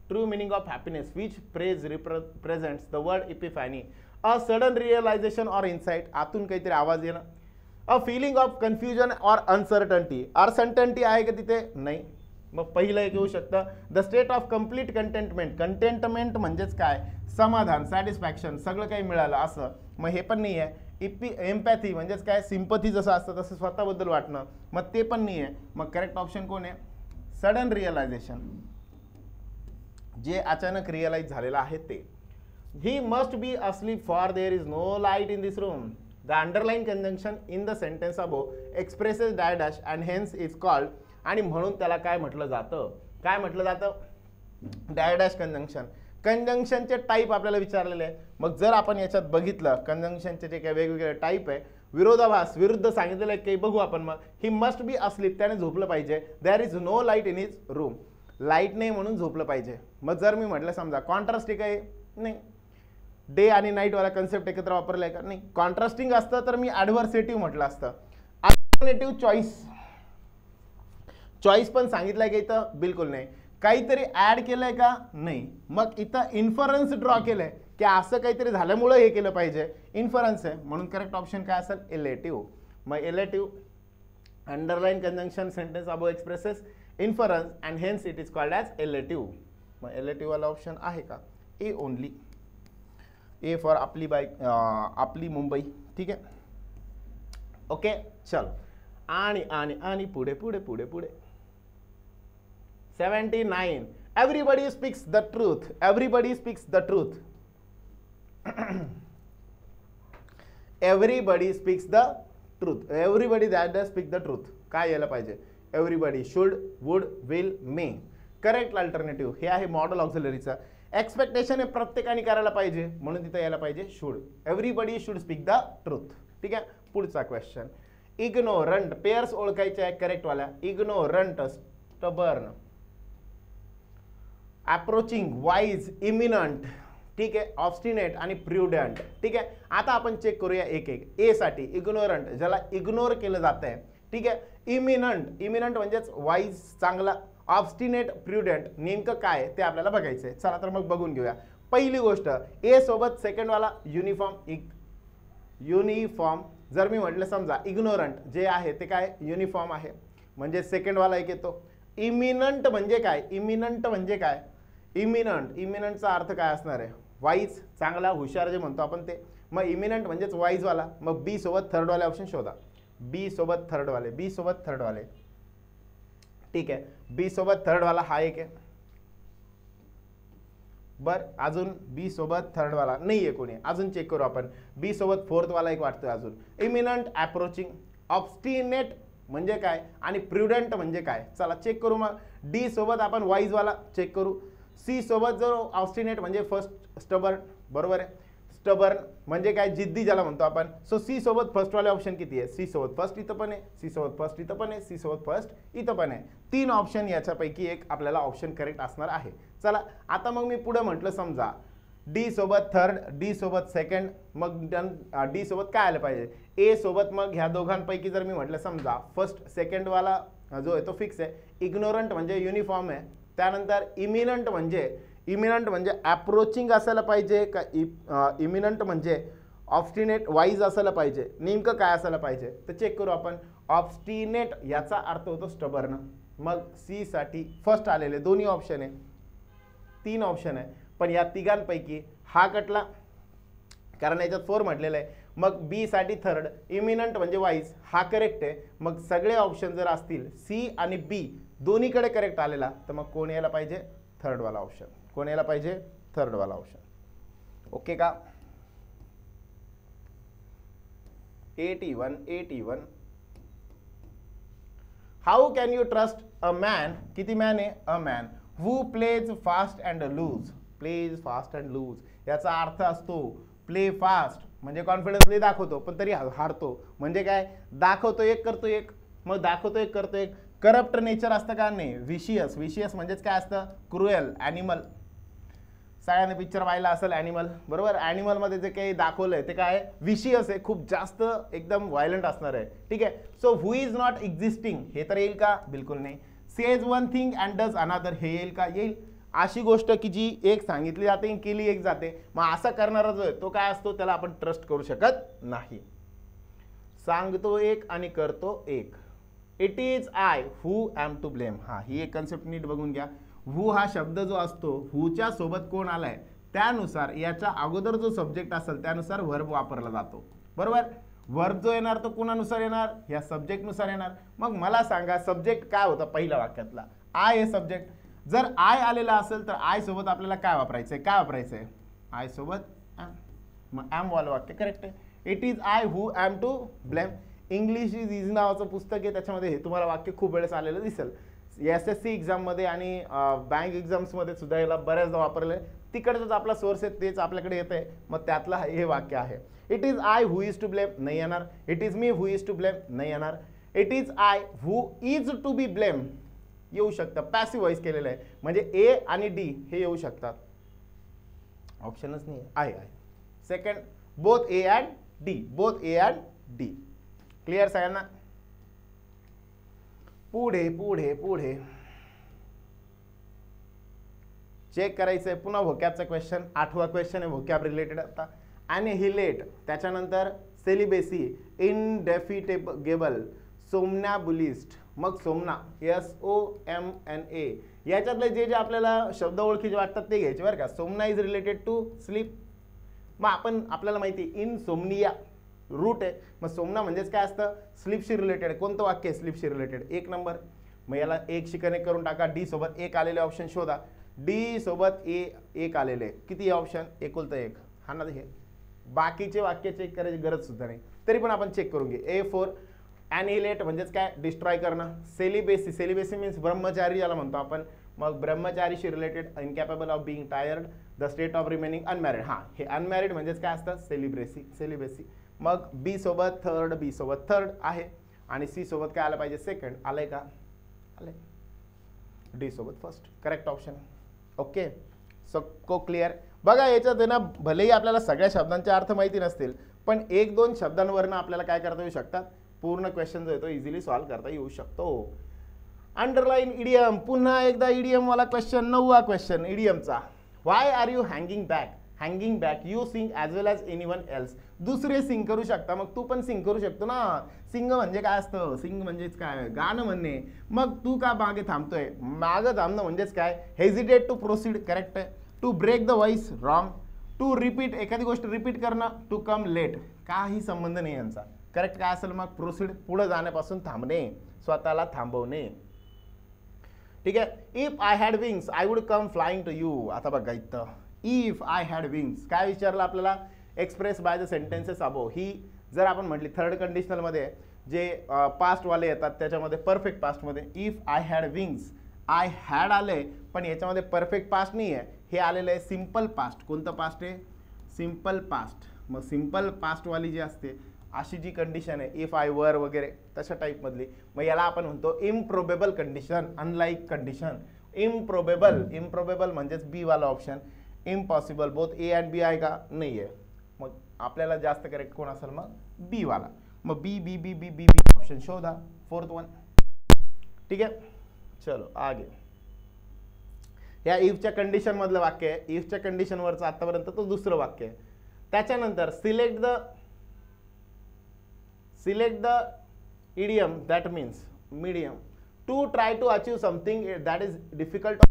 True meaning of happiness which phrase represents the word epiphany. A sudden realisation or insight, आतून काहीतरी आवाज येणं. A feeling of confusion or uncertainty. Uncertainty आहे का तिथे, नाही. मग पहिलं एक येऊ शकतं the state of complete contentment. Contentment म्हणजेच काय, समाधान, सॅटिस्फॅक्शन, सगळं काही मिळालं असं. मग हे पण नाही आहे. एम्पॅथी म्हणजेच काय, सिंपथी जसं असतं तसं स्वतःबद्दल वाटणं, मग ते पण नाही आहे. मग करेक्ट ऑप्शन कोण आहे, सडन रिअलायझेशन, जे अचानक रिअलाइज झालेलं आहे ते. He must be asleep for there is no light in this room. The underline conjunction in the sentence above expresses dash and hence is called. आणि म्हणून त्याला काय म्हटलं जातं, काय म्हटलं जातं, डायडॅश कंजंक्शन. कंजंक्शनचे टाईप आपल्याला विचारलेले आहे. मग जर आपण याच्यात बघितलं कंजंक्शनचे जे काही वेगवेगळे टाईप आहे, विरोधाभास, विरुद्ध सांगितलेलं आहे काही बघू आपण. मग ही मस्ट बी अस्लीप, त्याने झोपलं पाहिजे. There is no light in his room. Light नाही म्हणून झोपलं पाहिजे. मग जर मी म्हटलं समजा कॉन्ट्रास्टिंग आहे, नाही. डे आणि नाईटवाला कन्सेप्ट एकत्र वापरला आहे का, नाही. कॉन्ट्रास्टिंग असतं तर मी ॲडव्हर्सेटिव्ह म्हटलं असतं. अल्टरनेटिव्ह चॉईस, चॉईस पण सांगितलंय का इथं, बिलकुल नाही. काहीतरी ऍड केलंय का, नाही. मग इथं इन्फरन्स ड्रॉ केलंय की असं काहीतरी झाल्यामुळं हे केलं पाहिजे, इन्फरन्स आहे. म्हणून करेक्ट ऑप्शन काय असेल, एलेटिव्ह. मग illative underline conjunction sentence above expresses inference and hence it is called as illative. मग एलेटिव्ह वाला ऑप्शन आहे का, ए ओनली. ए फॉर आपली मुंबई. ठीक आहे, ओके. चल आणि आणि आणि पुढे पुढे पुढे पुढे 79. Everybody speaks the truth. Everybody speaks the truth. Everybody speaks the truth. Everybody that does speak the truth. काय यायला पाहिजे? Everybody should, would, will, may. Correct alternative हे आहे मॉडल ऑक्झिलरीचा. एक्सपेक्टेशन हे प्रत्येकाने करायला पाहिजे म्हणून तिथे यायला पाहिजे should. Everybody should speak the truth. ठीक आहे. पुढचा क्वेश्चन. इग्नोरंट पेयर्स ओळखायचे आहे करेक्ट वाल्या. Ignorant, stubborn, approaching, wise, eminent. ठीक आहे. ऑब्स्टिनेट आणि प्रुडंट. ठीक आहे. आता आपण चेक करूया एक एक. ए साठी इग्नोरंट, ज्याला इग्नोर केलं जात आहे. ठीक आहे. इमिनंट, इमिनंट म्हणजेच वाईज, चांगला. ऑब्स्टिनेट, प्रुडंट नेमकं काय ते आपल्याला बघायचं आहे. चला तर मग बघून घेऊया. पहिली गोष्ट, ए सोबत सेकंड वाला युनिफॉर्म. युनिफॉर्म जर मी म्हटलं समजा इग्नोरंट जे आहे ते काय युनिफॉर्म आहे म्हणजे सेकंड वाला एक येतो. इमिनंट म्हणजे काय? इमिनंट म्हणजे काय? इमिनंट, इमिनंटचा अर्थ काय असणार आहे? वाईज, चांगला, हुशार जे म्हणतो आपण ते. मग इमिनंट म्हणजेच वाईज वाला. मग बी सोबत थर्ड वाले ऑप्शन शोधा. बी सोबत थर्ड वाले, बी सोबत थर्ड वाले. ठीक आहे. बी सोबत थर्ड वाला हा एक आहे. बर, अजून बी सोबत थर्ड वाला नाहीये कोणी. अजून चेक करू आपण. बी सोबत फोर्थ वाला एक वाटतोय अजून. इमिनंट, अप्रोचिंग, ऑब्स्टिनेट म्हणजे काय आणि प्रुडंट म्हणजे काय? चला चेक करू. मग डी सोबत आपण वाईज वाला चेक करू. सी सोबत जो ऑब्स्टिनेट म्हणजे फर्स्ट स्टबर्न. बरोबर आहे. स्टबर्न म्हणजे काय? जिद्दी ज्याला म्हणतो आपण. सो सी सोबत फर्स्ट वाले ऑप्शन किती आहे? सी सोबत फर्स्ट इथं पण आहे, सी सोबत फर्स्ट इथं पण आहे, सी सोबत फर्स्ट इथं पण आहे. 3 ऑप्शन याच्यापैकी एक आपल्याला ऑप्शन करेक्ट असणार आहे. चला आता मग मी पुढे म्हटलं समजा डी सोबत थर्ड, डी सोबत सेकंड, मग डी सोबत काय आलं पाहिजे? ए सोबत. मग ह्या दोघांपैकी जर मी म्हटलं समजा फर्स्ट सेकंड वाला जो आहे तो फिक्स आहे. इग्नोरंट म्हणजे युनिफॉर्म आहे. त्यानंतर इमिनंट म्हणजे अप्रोचिंग असायला पाहिजे का इमिनंट म्हणजे ऑब्स्टिनेट वाईज असायला पाहिजे? नेमकं काय असायला पाहिजे तर चेक करू आपण. ऑब्स्टिनेट याचा अर्थ होतो स्टबर्न. मग सी साठी फर्स्ट आलेले दोन्ही ऑप्शन आहे. 3 ऑप्शन आहे पण या तिघांपैकी हा कटला कारण याच्यात 4 म्हटलेलं आहे. मग बी साठी थर्ड, इमिनंट म्हणजे वाईज हा करेक्ट आहे. मग सगळे ऑप्शन जर असतील सी आणि बी दोन्हीकडे करेक्ट आलेला तर मग कोण यायला पाहिजे? थर्ड वाला ऑप्शन. कोण यायला पाहिजे? थर्ड वाला ऑप्शन. ओके का? 81. How can you trust a man? किती मॅन आहे? A man who plays fast and loose. Plays fast and loose याचा अर्थ असतो प्ले फास्ट म्हणजे कॉन्फिडन्सली दाखवतो पण तरी हारतो. म्हणजे काय? दाखवतो एक करतो एक, मग दाखवतो एक करतो एक. करप्ट नेचर असतं का? नाही. विशियस, विशियस म्हणजेच काय असतं? Cruel, animal. सगळ्यांनी पिक्चर पाहिला असेल ॲनिमल. बरोबर. ॲनिमलमध्ये जे काही दाखवलंय ते काय? विशियस आहे, खूप जास्त एकदम व्हायलंट असणार आहे. ठीक आहे. So who is not existing हे तर येईल का? बिलकुल नाही. Says one thing and does अनादर हे येईल का? येईल. अशी गोष्ट की जी एक सांगितली जाते केली एक जाते. मग असा करणारा जो आहे तो काय असतो? त्याला आपण ट्रस्ट करू शकत नाही. सांगतो एक आणि करतो एक. It is I who am to blame. हा, ही एक कन्सेप्ट नीट बघून घ्या. हू हा शब्द जो असतो हूच्या सोबत कोण आलाय त्यानुसार याच्या अगोदर जो सब्जेक्ट असेल त्यानुसार वर्ब वापरला जातो. बरोबर. वर्ब जो येणार तो कोणानुसार येणार? या सब्जेक्टनुसार येणार. मग मला सांगा सब्जेक्ट काय होता पहिल्या वाक्यातला? आय हे सब्जेक्ट. जर आय आलेला असेल तर आय सोबत आपल्याला काय वापरायचंय? काय वापरायचंय? आय सोबत ॲम. मग ॲम वालं वाक्य करेक्ट आहे. It is I who am to blame. English is easy नावाचं पुस्तक आहे त्याच्यामध्ये हे तुम्हाला वाक्य खूप वेळेस आलेलं दिसेल. SSC एक्झाममध्ये आणि बँक एक्झाम्समध्ये सुद्धा याला बऱ्याचदा वापरले. तिकडचाच आपला सोर्स आहे तेच आपल्याकडे येत आहे. मग त्यातलं हे वाक्य आहे. It is I who is to blame नाही येणार. It is me who is to blame नाही येणार. It is I who is to be blame येऊ शकतं. पॅसिव्ह व्हॉइस केलेलं आहे म्हणजे ए आणि डी हे येऊ शकतात. ऑप्शनच नाही आहे. I. Second both A and D. Both A and D. Clear सगळ्यांना? पुढे पुढे पुढे चेक करायचंय पुन्हा व्होकॅबचा क्वेश्चन. 8वा क्वेश्चन आहे व्होकॅब रिलेटेड. आता ॲनिहिलेट, त्याच्यानंतर सेलिबेसी, इनडेफिटेबल, सोमनॅबुलिस्ट. मग सोमना SOMNA याच्यातले जे जे आपल्याला शब्द ओळखीचे वाटतात ते घ्यायचे बरं का. सोमना इज रिलेटेड टू स्लीप. मग आपल्याला माहिती इनसोमनिया रूट आहे. मग सोमना म्हणजेच काय असतं? स्लीपशी रिलेटेड. कोणतं वाक्य आहे स्लीपशी रिलेटेड? 1 नंबर. मग याला 1 शी कनेक्ट करून टाका. डी सोबत 1 आलेले ऑप्शन शोधा. डी सोबत एक आलेले किती ऑप्शन? एकुलता 1. हा ना, हे बाकीचे वाक्य चेक करायची गरज सुद्धा नाही, तरी पण आपण चेक करून घे. A4 ॲनिहिलेट म्हणजेच काय? डिस्ट्रॉय करणं. सेलिबेसी, सेलिबेसी मीन्स ब्रह्मचारी याला म्हणतो आपण. मग ब्रह्मचारीशी related, incapable of being tired, the state of remaining unmarried. हां, हे अनमॅरिड म्हणजेच काय असतं? Celibacy, celibacy. मग बी सोबत थर्ड, बी सोबत थर्ड आहे आणि सी सोबत काय आलं पाहिजे? सेकंड. आलंय का? आलंय. डी सोबत first. Correct option. Okay, so clear. बघा याच्यात आहे ना, भलेही आपल्याला सगळ्या शब्दांचे अर्थ माहिती नसतील, पण 1-2 शब्दांवरनं आपल्याला काय करता येऊ शकतात? पूर्ण क्वेश्चन जो आहे तो इझिली सॉल्व्ह करता येऊ शकतो. Underline idiom. पुन्हा एकदा इडियम वाला क्वेश्चन, 9वा क्वेश्चन इडियमचा. Why are you hanging back? Hanging back, you sing as well as anyone else. दुसरे सिंग करू शकता, मग तू पण सिंग करू शकतो ना. सिंग म्हणजे काय असतं? सिंग म्हणजेच काय? गाणं म्हणणे. मग तू का मागे थांबतोय? मागं थांबणं म्हणजेच काय? हेजिटेट टू प्रोसीड, करेक्ट आहे. To break the voice, wrong. To repeat, एखादी गोष्ट रिपीट करणं. टू कम लेट, काही संबंध नाही यांचा. करेक्ट काय असेल मग? प्रोसीड, पुढे जाण्यापासून थांबणे, स्वतःला थांबवणे. ठीक आहे. If I had wings I would come flying to you. आता बघा इथं इफ आय हॅड विंग्स काय विचारलं आपल्याला? Express by the sentences above. ही जर आपण म्हटली थर्ड कंडिशनलमध्ये जे पास्टवाले येतात त्याच्यामध्ये परफेक्ट पास्टमध्ये if I had wings, I had आले पण याच्यामध्ये परफेक्ट पास्ट नाही आहे, हे आलेलं आहे सिम्पल पास्ट. कोणतं पास्ट आहे? Simple past. मग सिम्पल पास्टवाली जी असते अशी जी कंडिशन आहे, इफ आय वर वगैरे तशा टाईपमधली, मग याला आपण म्हणतो improbable condition, unlikely condition. Improbable, improbable म्हणजेच बी वाला option. Impossible, both A and B आहे का? नाही आहे. मग आपल्याला जास्त करेक्ट कोण असेल? मग बी वाला. मग बी बी बी बी बी बी ऑप्शन शोधा, 4th वन. ठीक आहे, चलो आगे. या इफच्या कंडिशन मधलं वाक्य आहे. इफच्या कंडिशनवरचं आतापर्यंत तो दुसरं वाक्य आहे. त्याच्यानंतर select the idiom that means medium. To try to achieve something that is difficult.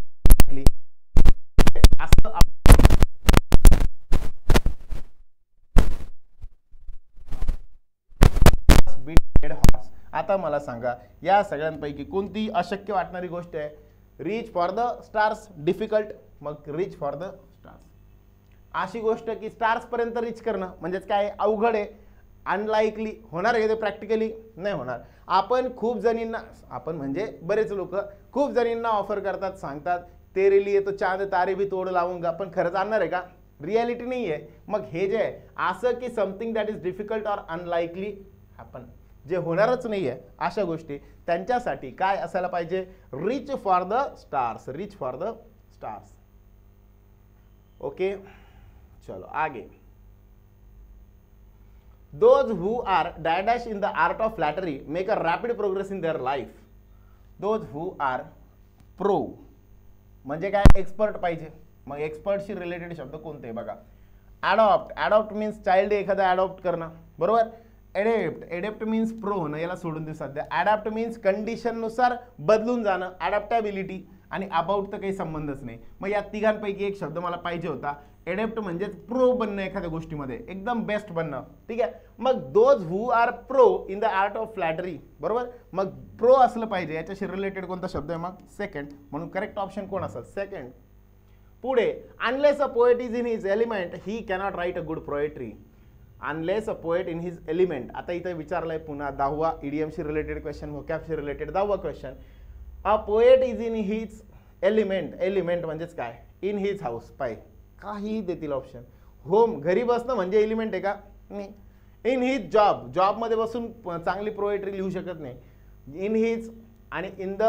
आता मला सांगा या सगळ्यांपैकी कोणती अशक्य वाटणारी गोष्ट आहे? Reach for the stars, difficult. मग रीच फॉर द स्टार्स अशी गोष्ट की स्टार्स पर्यंत रीच करणं म्हणजेच काय? अवघड आहे, अनलाइकली. होणार आहे ते प्रॅक्टिकली? नाही होणार. आपण खूप जणींना, आपण म्हणजे बरेच लोक खूप जणींना ऑफर करतात, सांगतात तेरे लिए तो चांद तारे भी तोड लावूंगा, पण खरंच आणणार आहे का? रियालिटी नाही आहे. मग हे जे आहे असं की something that is difficult or unlikely आपण जे होणारच नाही आहे अशा गोष्टी, त्यांच्यासाठी काय असायला पाहिजे? Rich for the stars. Rich for the stars. Okay, चलो आगे. Those who are dash in the art of flattery make a rapid progress in their life. Those who are pro म्हणजे काय? एक्सपर्ट पाहिजे. मग एक्सपर्टशी रिलेटेड शब्द कोणते? बघा, अडॉप्ट. अडॉप्ट मीन्स चाइल्ड एखादं अडॉप्ट करणं, बरोबर. एडेप्ट, एडेप्ट मीन्स प्रो होणं, याला सोडून देऊ सध्या. अडॅप्ट मीन्स कंडिशननुसार बदलून जाणं, अडॅप्टॅबिलिटी. आणि अबाउट तर काही संबंधच नाही. मग या तिघांपैकी एक शब्द मला पाहिजे होता. एडेप्ट म्हणजेच प्रो बनणं एखाद्या गोष्टीमध्ये, एकदम बेस्ट बनणं. ठीक आहे. मग those who are pro in the art of flattery, बरोबर. मग प्रो असलं पाहिजे, याच्याशी रिलेटेड कोणता शब्द आहे? मग सेकंड. म्हणून करेक्ट ऑप्शन कोण असेल? सेकंड. पुढे, unless a poet is in his element he cannot write a good poetry. Unless a poet in his element. आता इथे विचारलंय पुन्हा 10वा इडियमशी रिलेटेड क्वेश्चन, व्होकॅबशी रिलेटेड 10वा question. A poet is in his element. Element म्हणजेच काय? In his house. पाय काही देतील ऑप्शन. होम, घरी बसणं म्हणजे एलिमेंट आहे का? नाही. इन हिज जॉब, जॉबमध्ये बसून चांगली पोएट्री लिहू शकत नाही. इन हिज आणि इन द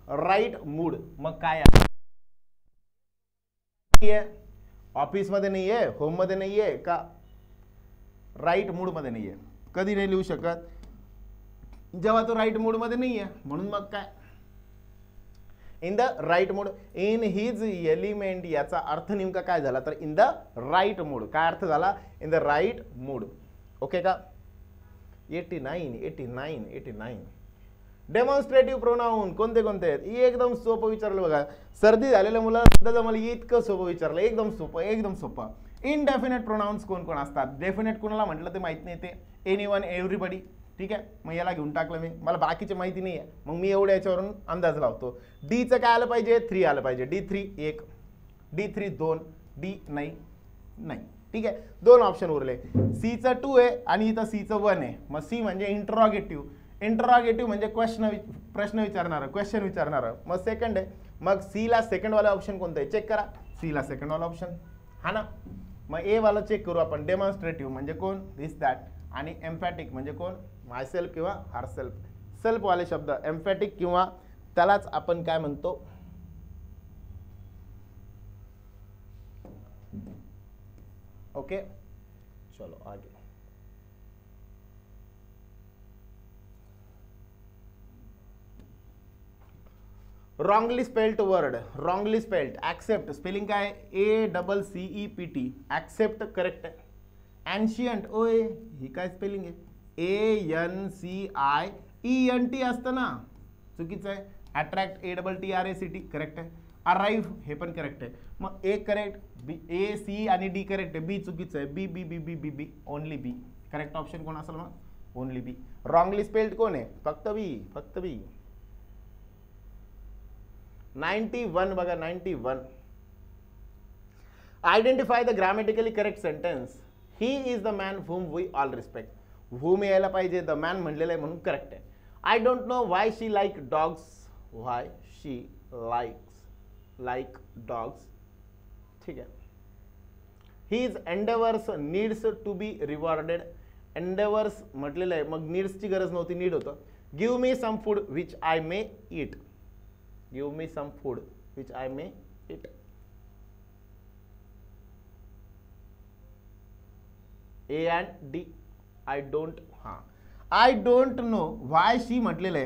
राईट मूड. मग काय आहे? ऑफिसमध्ये नाही आहे, होममध्ये नाही आहे का? राईट मूडमध्ये नाही आहे. कधी नाही लिहू शकत? जेव्हा तो राईट मूडमध्ये नाही आहे. म्हणून मग काय? In the right mood. In his element याचा अर्थ नेमका काय झाला? तर इन द राईट मूड. काय अर्थ झाला? In the right mood. Okay का? 89. डेमॉन्स्ट्रेटिव्ह प्रोनाउन कोणते कोणते आहेत? एकदम सोपं विचारलं बघा. सर्दी झालेल्या मुलाला जमलं इतकं सोपं विचारलं. एकदम सोपं, एकदम सोपं. इनडेफिनेट प्रोनाउन्स कोण कोण असतात? डेफिनेट कोणाला म्हटलं ते माहित नाही. ते एनीवन, एव्हरीबडी. ठीक आहे, मग याला घेऊन टाकलं मी, मला बाकीची माहिती नाही आहे, मग मी एवढ्या याच्यावरून अंदाज लावतो. डीचं काय आलं पाहिजे, 3 आलं पाहिजे. D3 1, D3 2, D नाही. ठीक आहे, 2 ऑप्शन उरले. सीचं 2 आहे आणि इथं सीचं 1 आहे. मग सी म्हणजे इंटरॉगेटिव्ह. इंटरॉगेटिव्ह म्हणजे प्रश्न विचारणारं, क्वेश्चन विचारणारं. मग सेकंड आहे. मग सीला सेकंडवाला ऑप्शन कोणतं आहे चेक करा. सीला सेकंडवाला ऑप्शन हा ना. मग ए वाला चेक करू आपण. डेमॉन्स्ट्रेटिव्ह म्हणजे कोण, दिस दॅट. आणि एम्फॅटिक म्हणजे कोण, माय सेल्फ किंवा हर सेल्फ. सेल्फवाले शब्द एम्फॅटिक किंवा त्यालाच आपण काय म्हणतो, ओके. चलो आगे. Wrongly spelled word, wrongly spelled. Accept spelling काय, ACCEPT. ऍक्सेप्ट करेक्ट आहे. एन्शियंट, ओए ही काय स्पेलिंग आहे, ANCIENT असतं ना, चुकीचं आहे. अट्रॅक्ट ATTRACT करेक्ट आहे. अराईव्ह हे पण करेक्ट आहे. मग A correct, B, A C आणि D करेक्ट आहे. बी चुकीचं आहे. बी ओनली बी. करेक्ट ऑप्शन कोण असेल मग, ओनली बी. रॉंगली स्पेल्ड कोण आहे, फक्त बी. 91 बघा, 91. Identify the grammatically correct sentence. He is the man whom we all respect. whom यायला पाहिजे, द मॅन म्हणलेलं आहे म्हणून करेक्ट आहे. I don't know why she like dogs. Why she like dogs. ठीक आहे. His endeavours needs to be rewarded. Endeavours म्हटलेलं आहे, मग नीड्सची गरज नव्हती, नीड होतं. Give me some food which I may eat. Give me some food which I may eat. A and D. I don't know why she म्हटलेलं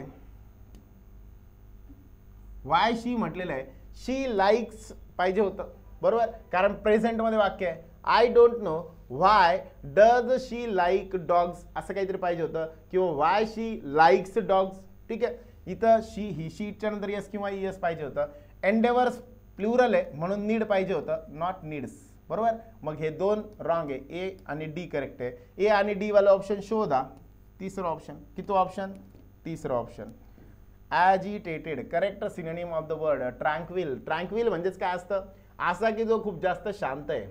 आहे. she likes पाहिजे होतं, बरोबर, कारण प्रेझेंट मध्ये वाक्य आहे. I don't know why does she like dogs असं काहीतरी पाहिजे होतं, किंवा व्हाय शी लाईक्स डॉग्स. ठीक आहे, इथं ही शीटच्या नंतर यस किंवा ES पाहिजे होतं. एंडेवर्स प्लुरल आहे म्हणून नीड पाहिजे होतं, नॉट नीड्स, बरोबर. मग हे 2 रॉंग आहे. ए आणि डी करेक्ट आहे. ए आणि डी वाला ऑप्शन शोधा. तिसरं ऑप्शन, किती ऑप्शन, तिसरं option. Agitated correct synonym of the word tranquil. Tranquil म्हणजेच काय असतं, असा की जो खूप जास्त शांत आहे,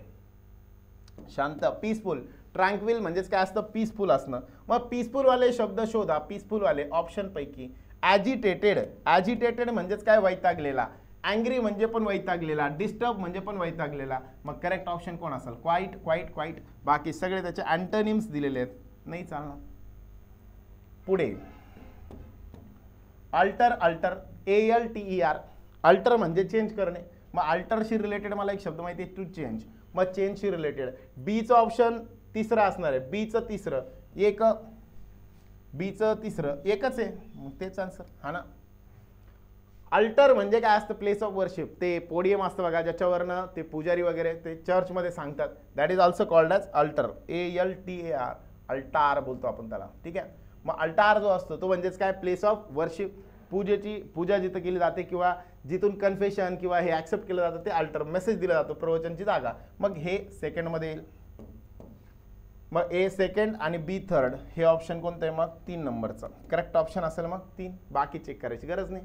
शांत, पीसफुल. ट्रँक्विल म्हणजेच काय असतं, पीसफुल असणं. मग पीसफुल वाले शब्द शोधा, पीसफुल वाले ऑप्शन पैकी. ॲजिटेटेड म्हणजेच काय, वैतागलेला. अँग्री म्हणजे पण वैतागलेला. डिस्टर्ब म्हणजे पण वैतागलेला. मग करेक्ट ऑप्शन कोण असेल, क्वाईट. बाकी सगळे त्याचे अँटोनिम्स दिलेले आहेत, नाही चालणार. पुढे अल्टर, ALTER. अल्टर म्हणजे चेंज करणे. मग अल्टरशी रिलेटेड मला एक शब्द माहिती आहे, टू चेंज. मग चेंजशी रिलेटेड बीचं ऑप्शन तिसरं असणार आहे. बीचं तिसरं एकच आहे, मग तेच आन्सर हा ना. अल्टर म्हणजे काय असतं, प्लेस ऑफ वर्शिप. ते पोडियम असतं बघा, ज्याच्यावरनं ते पुजारी वगैरे ते चर्चमध्ये सांगतात. That is also called as alter. ALTAR. Alt बोलतो आपण त्याला. ठीक आहे. मग अल्टार जो असतो तो म्हणजेच काय, प्लेस ऑफ वर्शिप. पूजा जिथं केली जाते किंवा जिथून कन्फेशन किंवा हे ॲक्सेप्ट केलं जातं ते अल्टर. मेसेज दिला जातो, प्रवचनची जागा. मग हे सेकंडमध्ये येईल. मग ए सेकंड आणि बी थर्ड. हे ऑप्शन कोणतं आहे मग, 3 नंबरचं करेक्ट ऑप्शन असेल. मग 3, बाकी चेक करायची गरज नाही.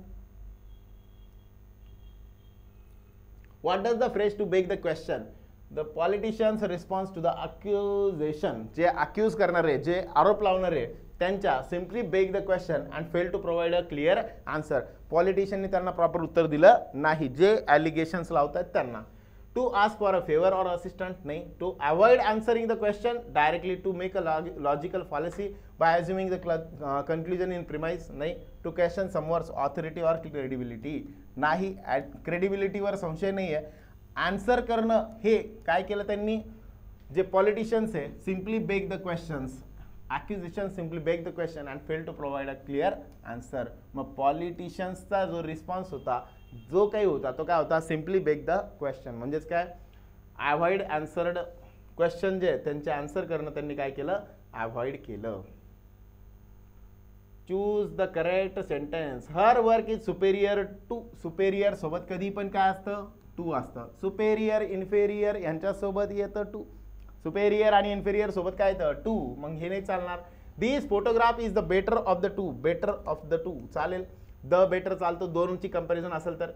What does the phrase to beg the question. The politician's response to the accusation. जे अक्यूज करणारे, जे आरोप लावणारे, त्यांच्या simply beg the question and fail to provide a clear answer. पॉलिटिशियनने त्यांना प्रॉपर उत्तर दिलं नाही, जे ॲलिगेशन्स लावतात त्यांना. To ask for a favour और असिस्टंट नाही. To avoid answering the question directly. To make a logical fallacy by assuming the conclusion in premise नाही. टू क्वेश्चन समवर्स ऑथॉरिटी और क्रेडिबिलिटी नाही. क्रेडिबिलिटीवर संशय नाही आहे. आन्सर करणं हे काय केलं त्यांनी, जे पॉलिटिशियन्स आहे, simply beg the questions. accusation simply beg the question and fail to provide a clear answer. मग पॉलिटिशियन्सचा जो रिस्पॉन्स होता, जो काही होता तो काय होता, सिम्पली बेग द क्वेश्चन. म्हणजेच काय, अवॉइड आन्सर्ड क्वेश्चन जे त्यांचे आन्सर करणं त्यांनी काय केलं, अवॉइड केलं. Choose the correct sentence. Her work is superior to. Superior सोबत कधी पण काय असतं, टू असतं. सुपेरियर इन्फेरियर यांच्यासोबत येतं टू. सुपेरियर आणि इन्फेरियर सोबत काय येतं, टू. मग हे नाही चालणार. This photograph is the better of the two. Better of the two चालेल, द बेटर चालतो, दोनची कंपॅरिझन असेल तर.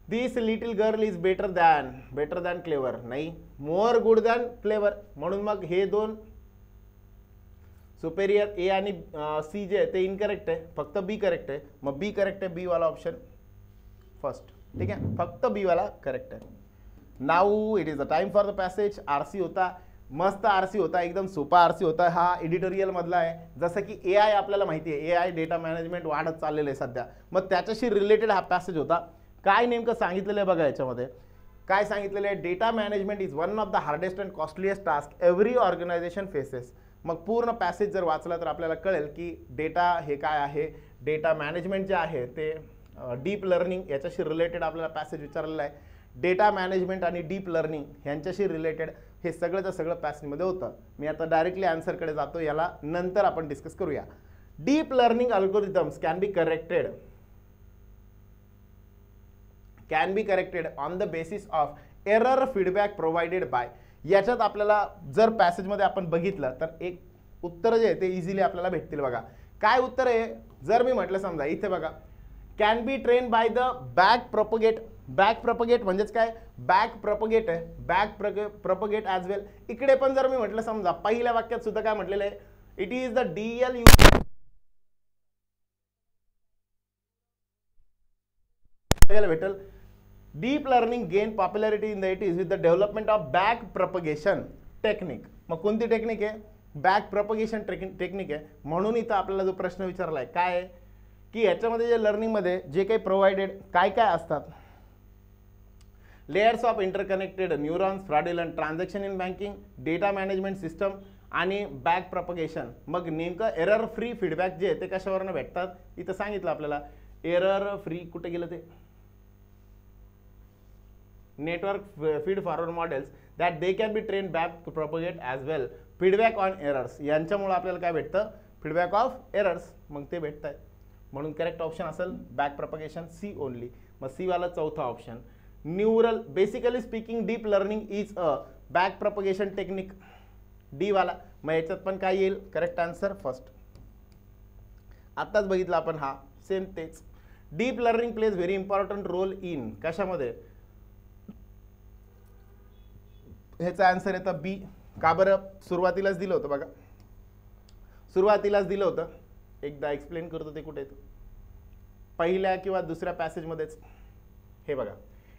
This little girl is better than clever, नाही, मोर गुड दॅन क्लेवर, म्हणून मग हे दोन सुपेरियर ए आणि सी जे ते इनकरेक्ट आहे, फक्त बी करेक्ट आहे. मग बी करेक्ट आहे, बी वाला ऑप्शन फर्स्ट. ठीक आहे, फक्त बी वाला करेक्ट आहे. Now it is the time for the passage. RC होता, मस्त आरसी होता, एकदम सोपा आरसी होता. हा एडिटोरियल मधला आहे. जसं की एआय आपल्याला माहिती आहे, एआय डेटा मॅनेजमेंट वाढत चाललेलं आहे सध्या, मग त्याच्याशी रिलेटेड हा पॅसेज होता. काय नेमकं सांगितलेलं आहे बघा याच्यामध्ये. काय सांगितलेलं आहे, data management is one of the hardest and costliest task every organisation faces. मग पूर्ण पॅसेज जर वाचला तर आपल्याला कळेल की डेटा हे काय आहे. डेटा मॅनेजमेंट जे आहे ते डीप लर्निंग याच्याशी रिलेटेड आपल्याला पॅसेज विचारलेला आहे. डेटा मॅनेजमेंट आणि डीप लर्निंग यांच्याशी रिलेटेड हे सगळंचं सगळं पॅसेजमध्ये होतं. मी आता डायरेक्टली आन्सरकडे जातो, याला नंतर आपण डिस्कस करूया. Deep learning algorithms can be corrected on the basis of error feedback provided bye. याच्यात आपल्याला जर पॅसेजमध्ये आपण बघितलं तर एक उत्तर जे आहे ते इझिली आपल्याला भेटतील बघा. काय उत्तर आहे, जर मी म्हटलं समजा इथे बघा, can be train by the back propagate. Back propagate म्हणजेच काय, बॅक प्रोपगेट आहे, बॅक प्रोपगेट ॲज वेल. इकडे पण जर मी म्हटलं समजा पहिल्या वाक्यात सुद्धा काय म्हटलेलं आहे, इट इज द DL भेटेल. Deep learning gain popularity in the 80s with the development of back propagation technique. मग कोणती टेक्निक आहे, बॅक प्रोपगेशन टेक्निक आहे. म्हणून इथं आपल्याला जो प्रश्न विचारला आहे काय आहे की याच्यामध्ये जे लर्निंगमध्ये जे काही प्रोव्हाइडेड काय काय असतात, layers of interconnected neurons, fraudulent transaction in banking, data management system आणि बॅक प्रोपगेशन. मग नेमकं एरर फ्री फीडबॅक जे आहे ते कशावरनं भेटतात, इथं सांगितलं आपल्याला. एरर फ्री कुठे गेलं ते, network feed forward models that they can be train back propagate as well. Feedback on errors, यांच्यामुळे आपल्याला काय भेटतं, फीडबॅक ऑफ एरर्स, मग ते भेटत आहे. म्हणून करेक्ट ऑप्शन असेल बॅक प्रोपगेशन, सी ओनली. मग सी वाला चौथा option. Neural basically speaking deep learning is a back propagation technique, D वाला. मग याच्यात पण काय येईल, करेक्ट आन्सर फर्स्ट. आत्ताच बघितलं आपण, हा सेम तेच. Deep learning plays very important role in कशामध्ये, ह्याचा आन्सर येतं बी. का बरं, सुरुवातीलाच दिलं होतं बघा, सुरुवातीलाच दिलं होतं. एकदा एक्सप्लेन करतो ते कुठे, पहिल्या किंवा दुसऱ्या पॅसेजमध्येच. हे बघा,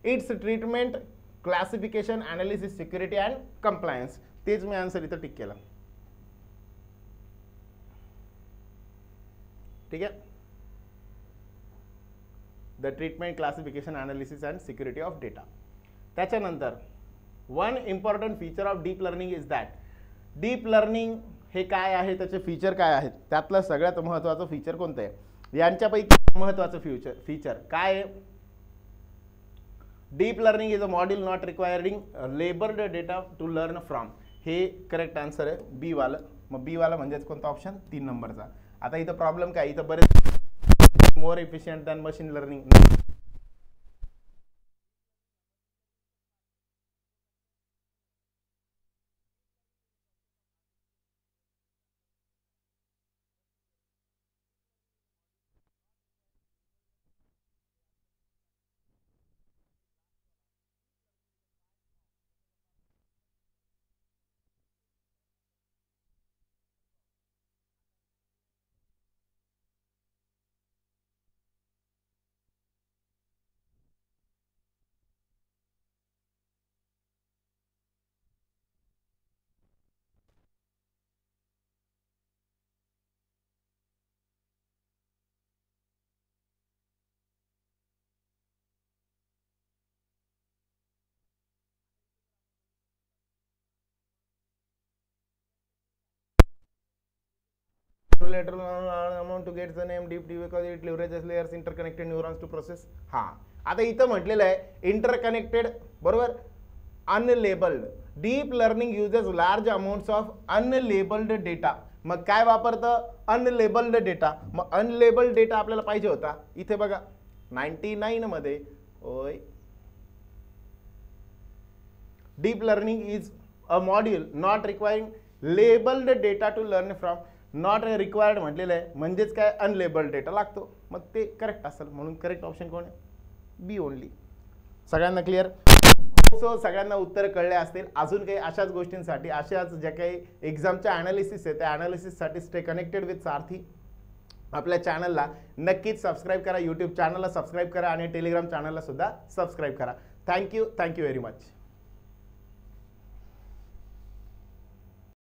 it's treatment classification analysis security and compliance. तेच मी आन्सर इथं टिक केलं. ठीक आहे, the treatment classification analysis and security of data. त्याच्यानंतर one important feature of deep learning is that. Deep learning हे काय आहे, त्याचे फीचर काय आहेत, त्यातलं सगळ्यात महत्त्वाचं फीचर कोणतं आहे, यांच्यापैकी महत्त्वाचं फीचर काय आहे. Deep learning is a module not requiring labelled data to learn from. हे करेक्ट आन्सर आहे बी वाला. मग बी वाला म्हणजेच कोणता ऑप्शन, 3 नंबरचा. आता इथं प्रॉब्लेम काय, इथं बरेच more efficient than machine learning. lateral amount to get the name deep because it leverages layers interconnected neurons to process. हा, आता इथं म्हटलेलं आहे इंटरकनेक्टेड, बरोबर, unlabelled. Deep learning uses large amounts of unlabelled data. मग काय वापरतं, अनलेबल्ड डेटा. मग अनलेबल्ड डेटा आपल्याला पाहिजे होता, इथे बघा 99 मध्ये. ओय, deep learning is a module not requiring labeled data to learn from. Not required म्हटलेलं आहे म्हणजेच काय अनलेबल्ड डेटा लागतो, मग ते करेक्ट असेल. म्हणून करेक्ट ऑप्शन कोण आहे? बी ओनली. सगळ्यांना क्लिअर? सो सगळ्यांना उत्तर कळले असतील. अजून काही अशाच गोष्टींसाठी, अशाच ज्या काही एक्झामच्या ॲनालिसिस आहे त्या ॲनालिसिससाठी स्टे कनेक्टेड विथ सारथी. आपल्या चॅनलला नक्कीच सबस्क्राईब करा, यूट्यूब चॅनलला सबस्क्राईब करा आणि टेलिग्राम चॅनलला सुद्धा सबस्क्राईब करा. Thank you very much.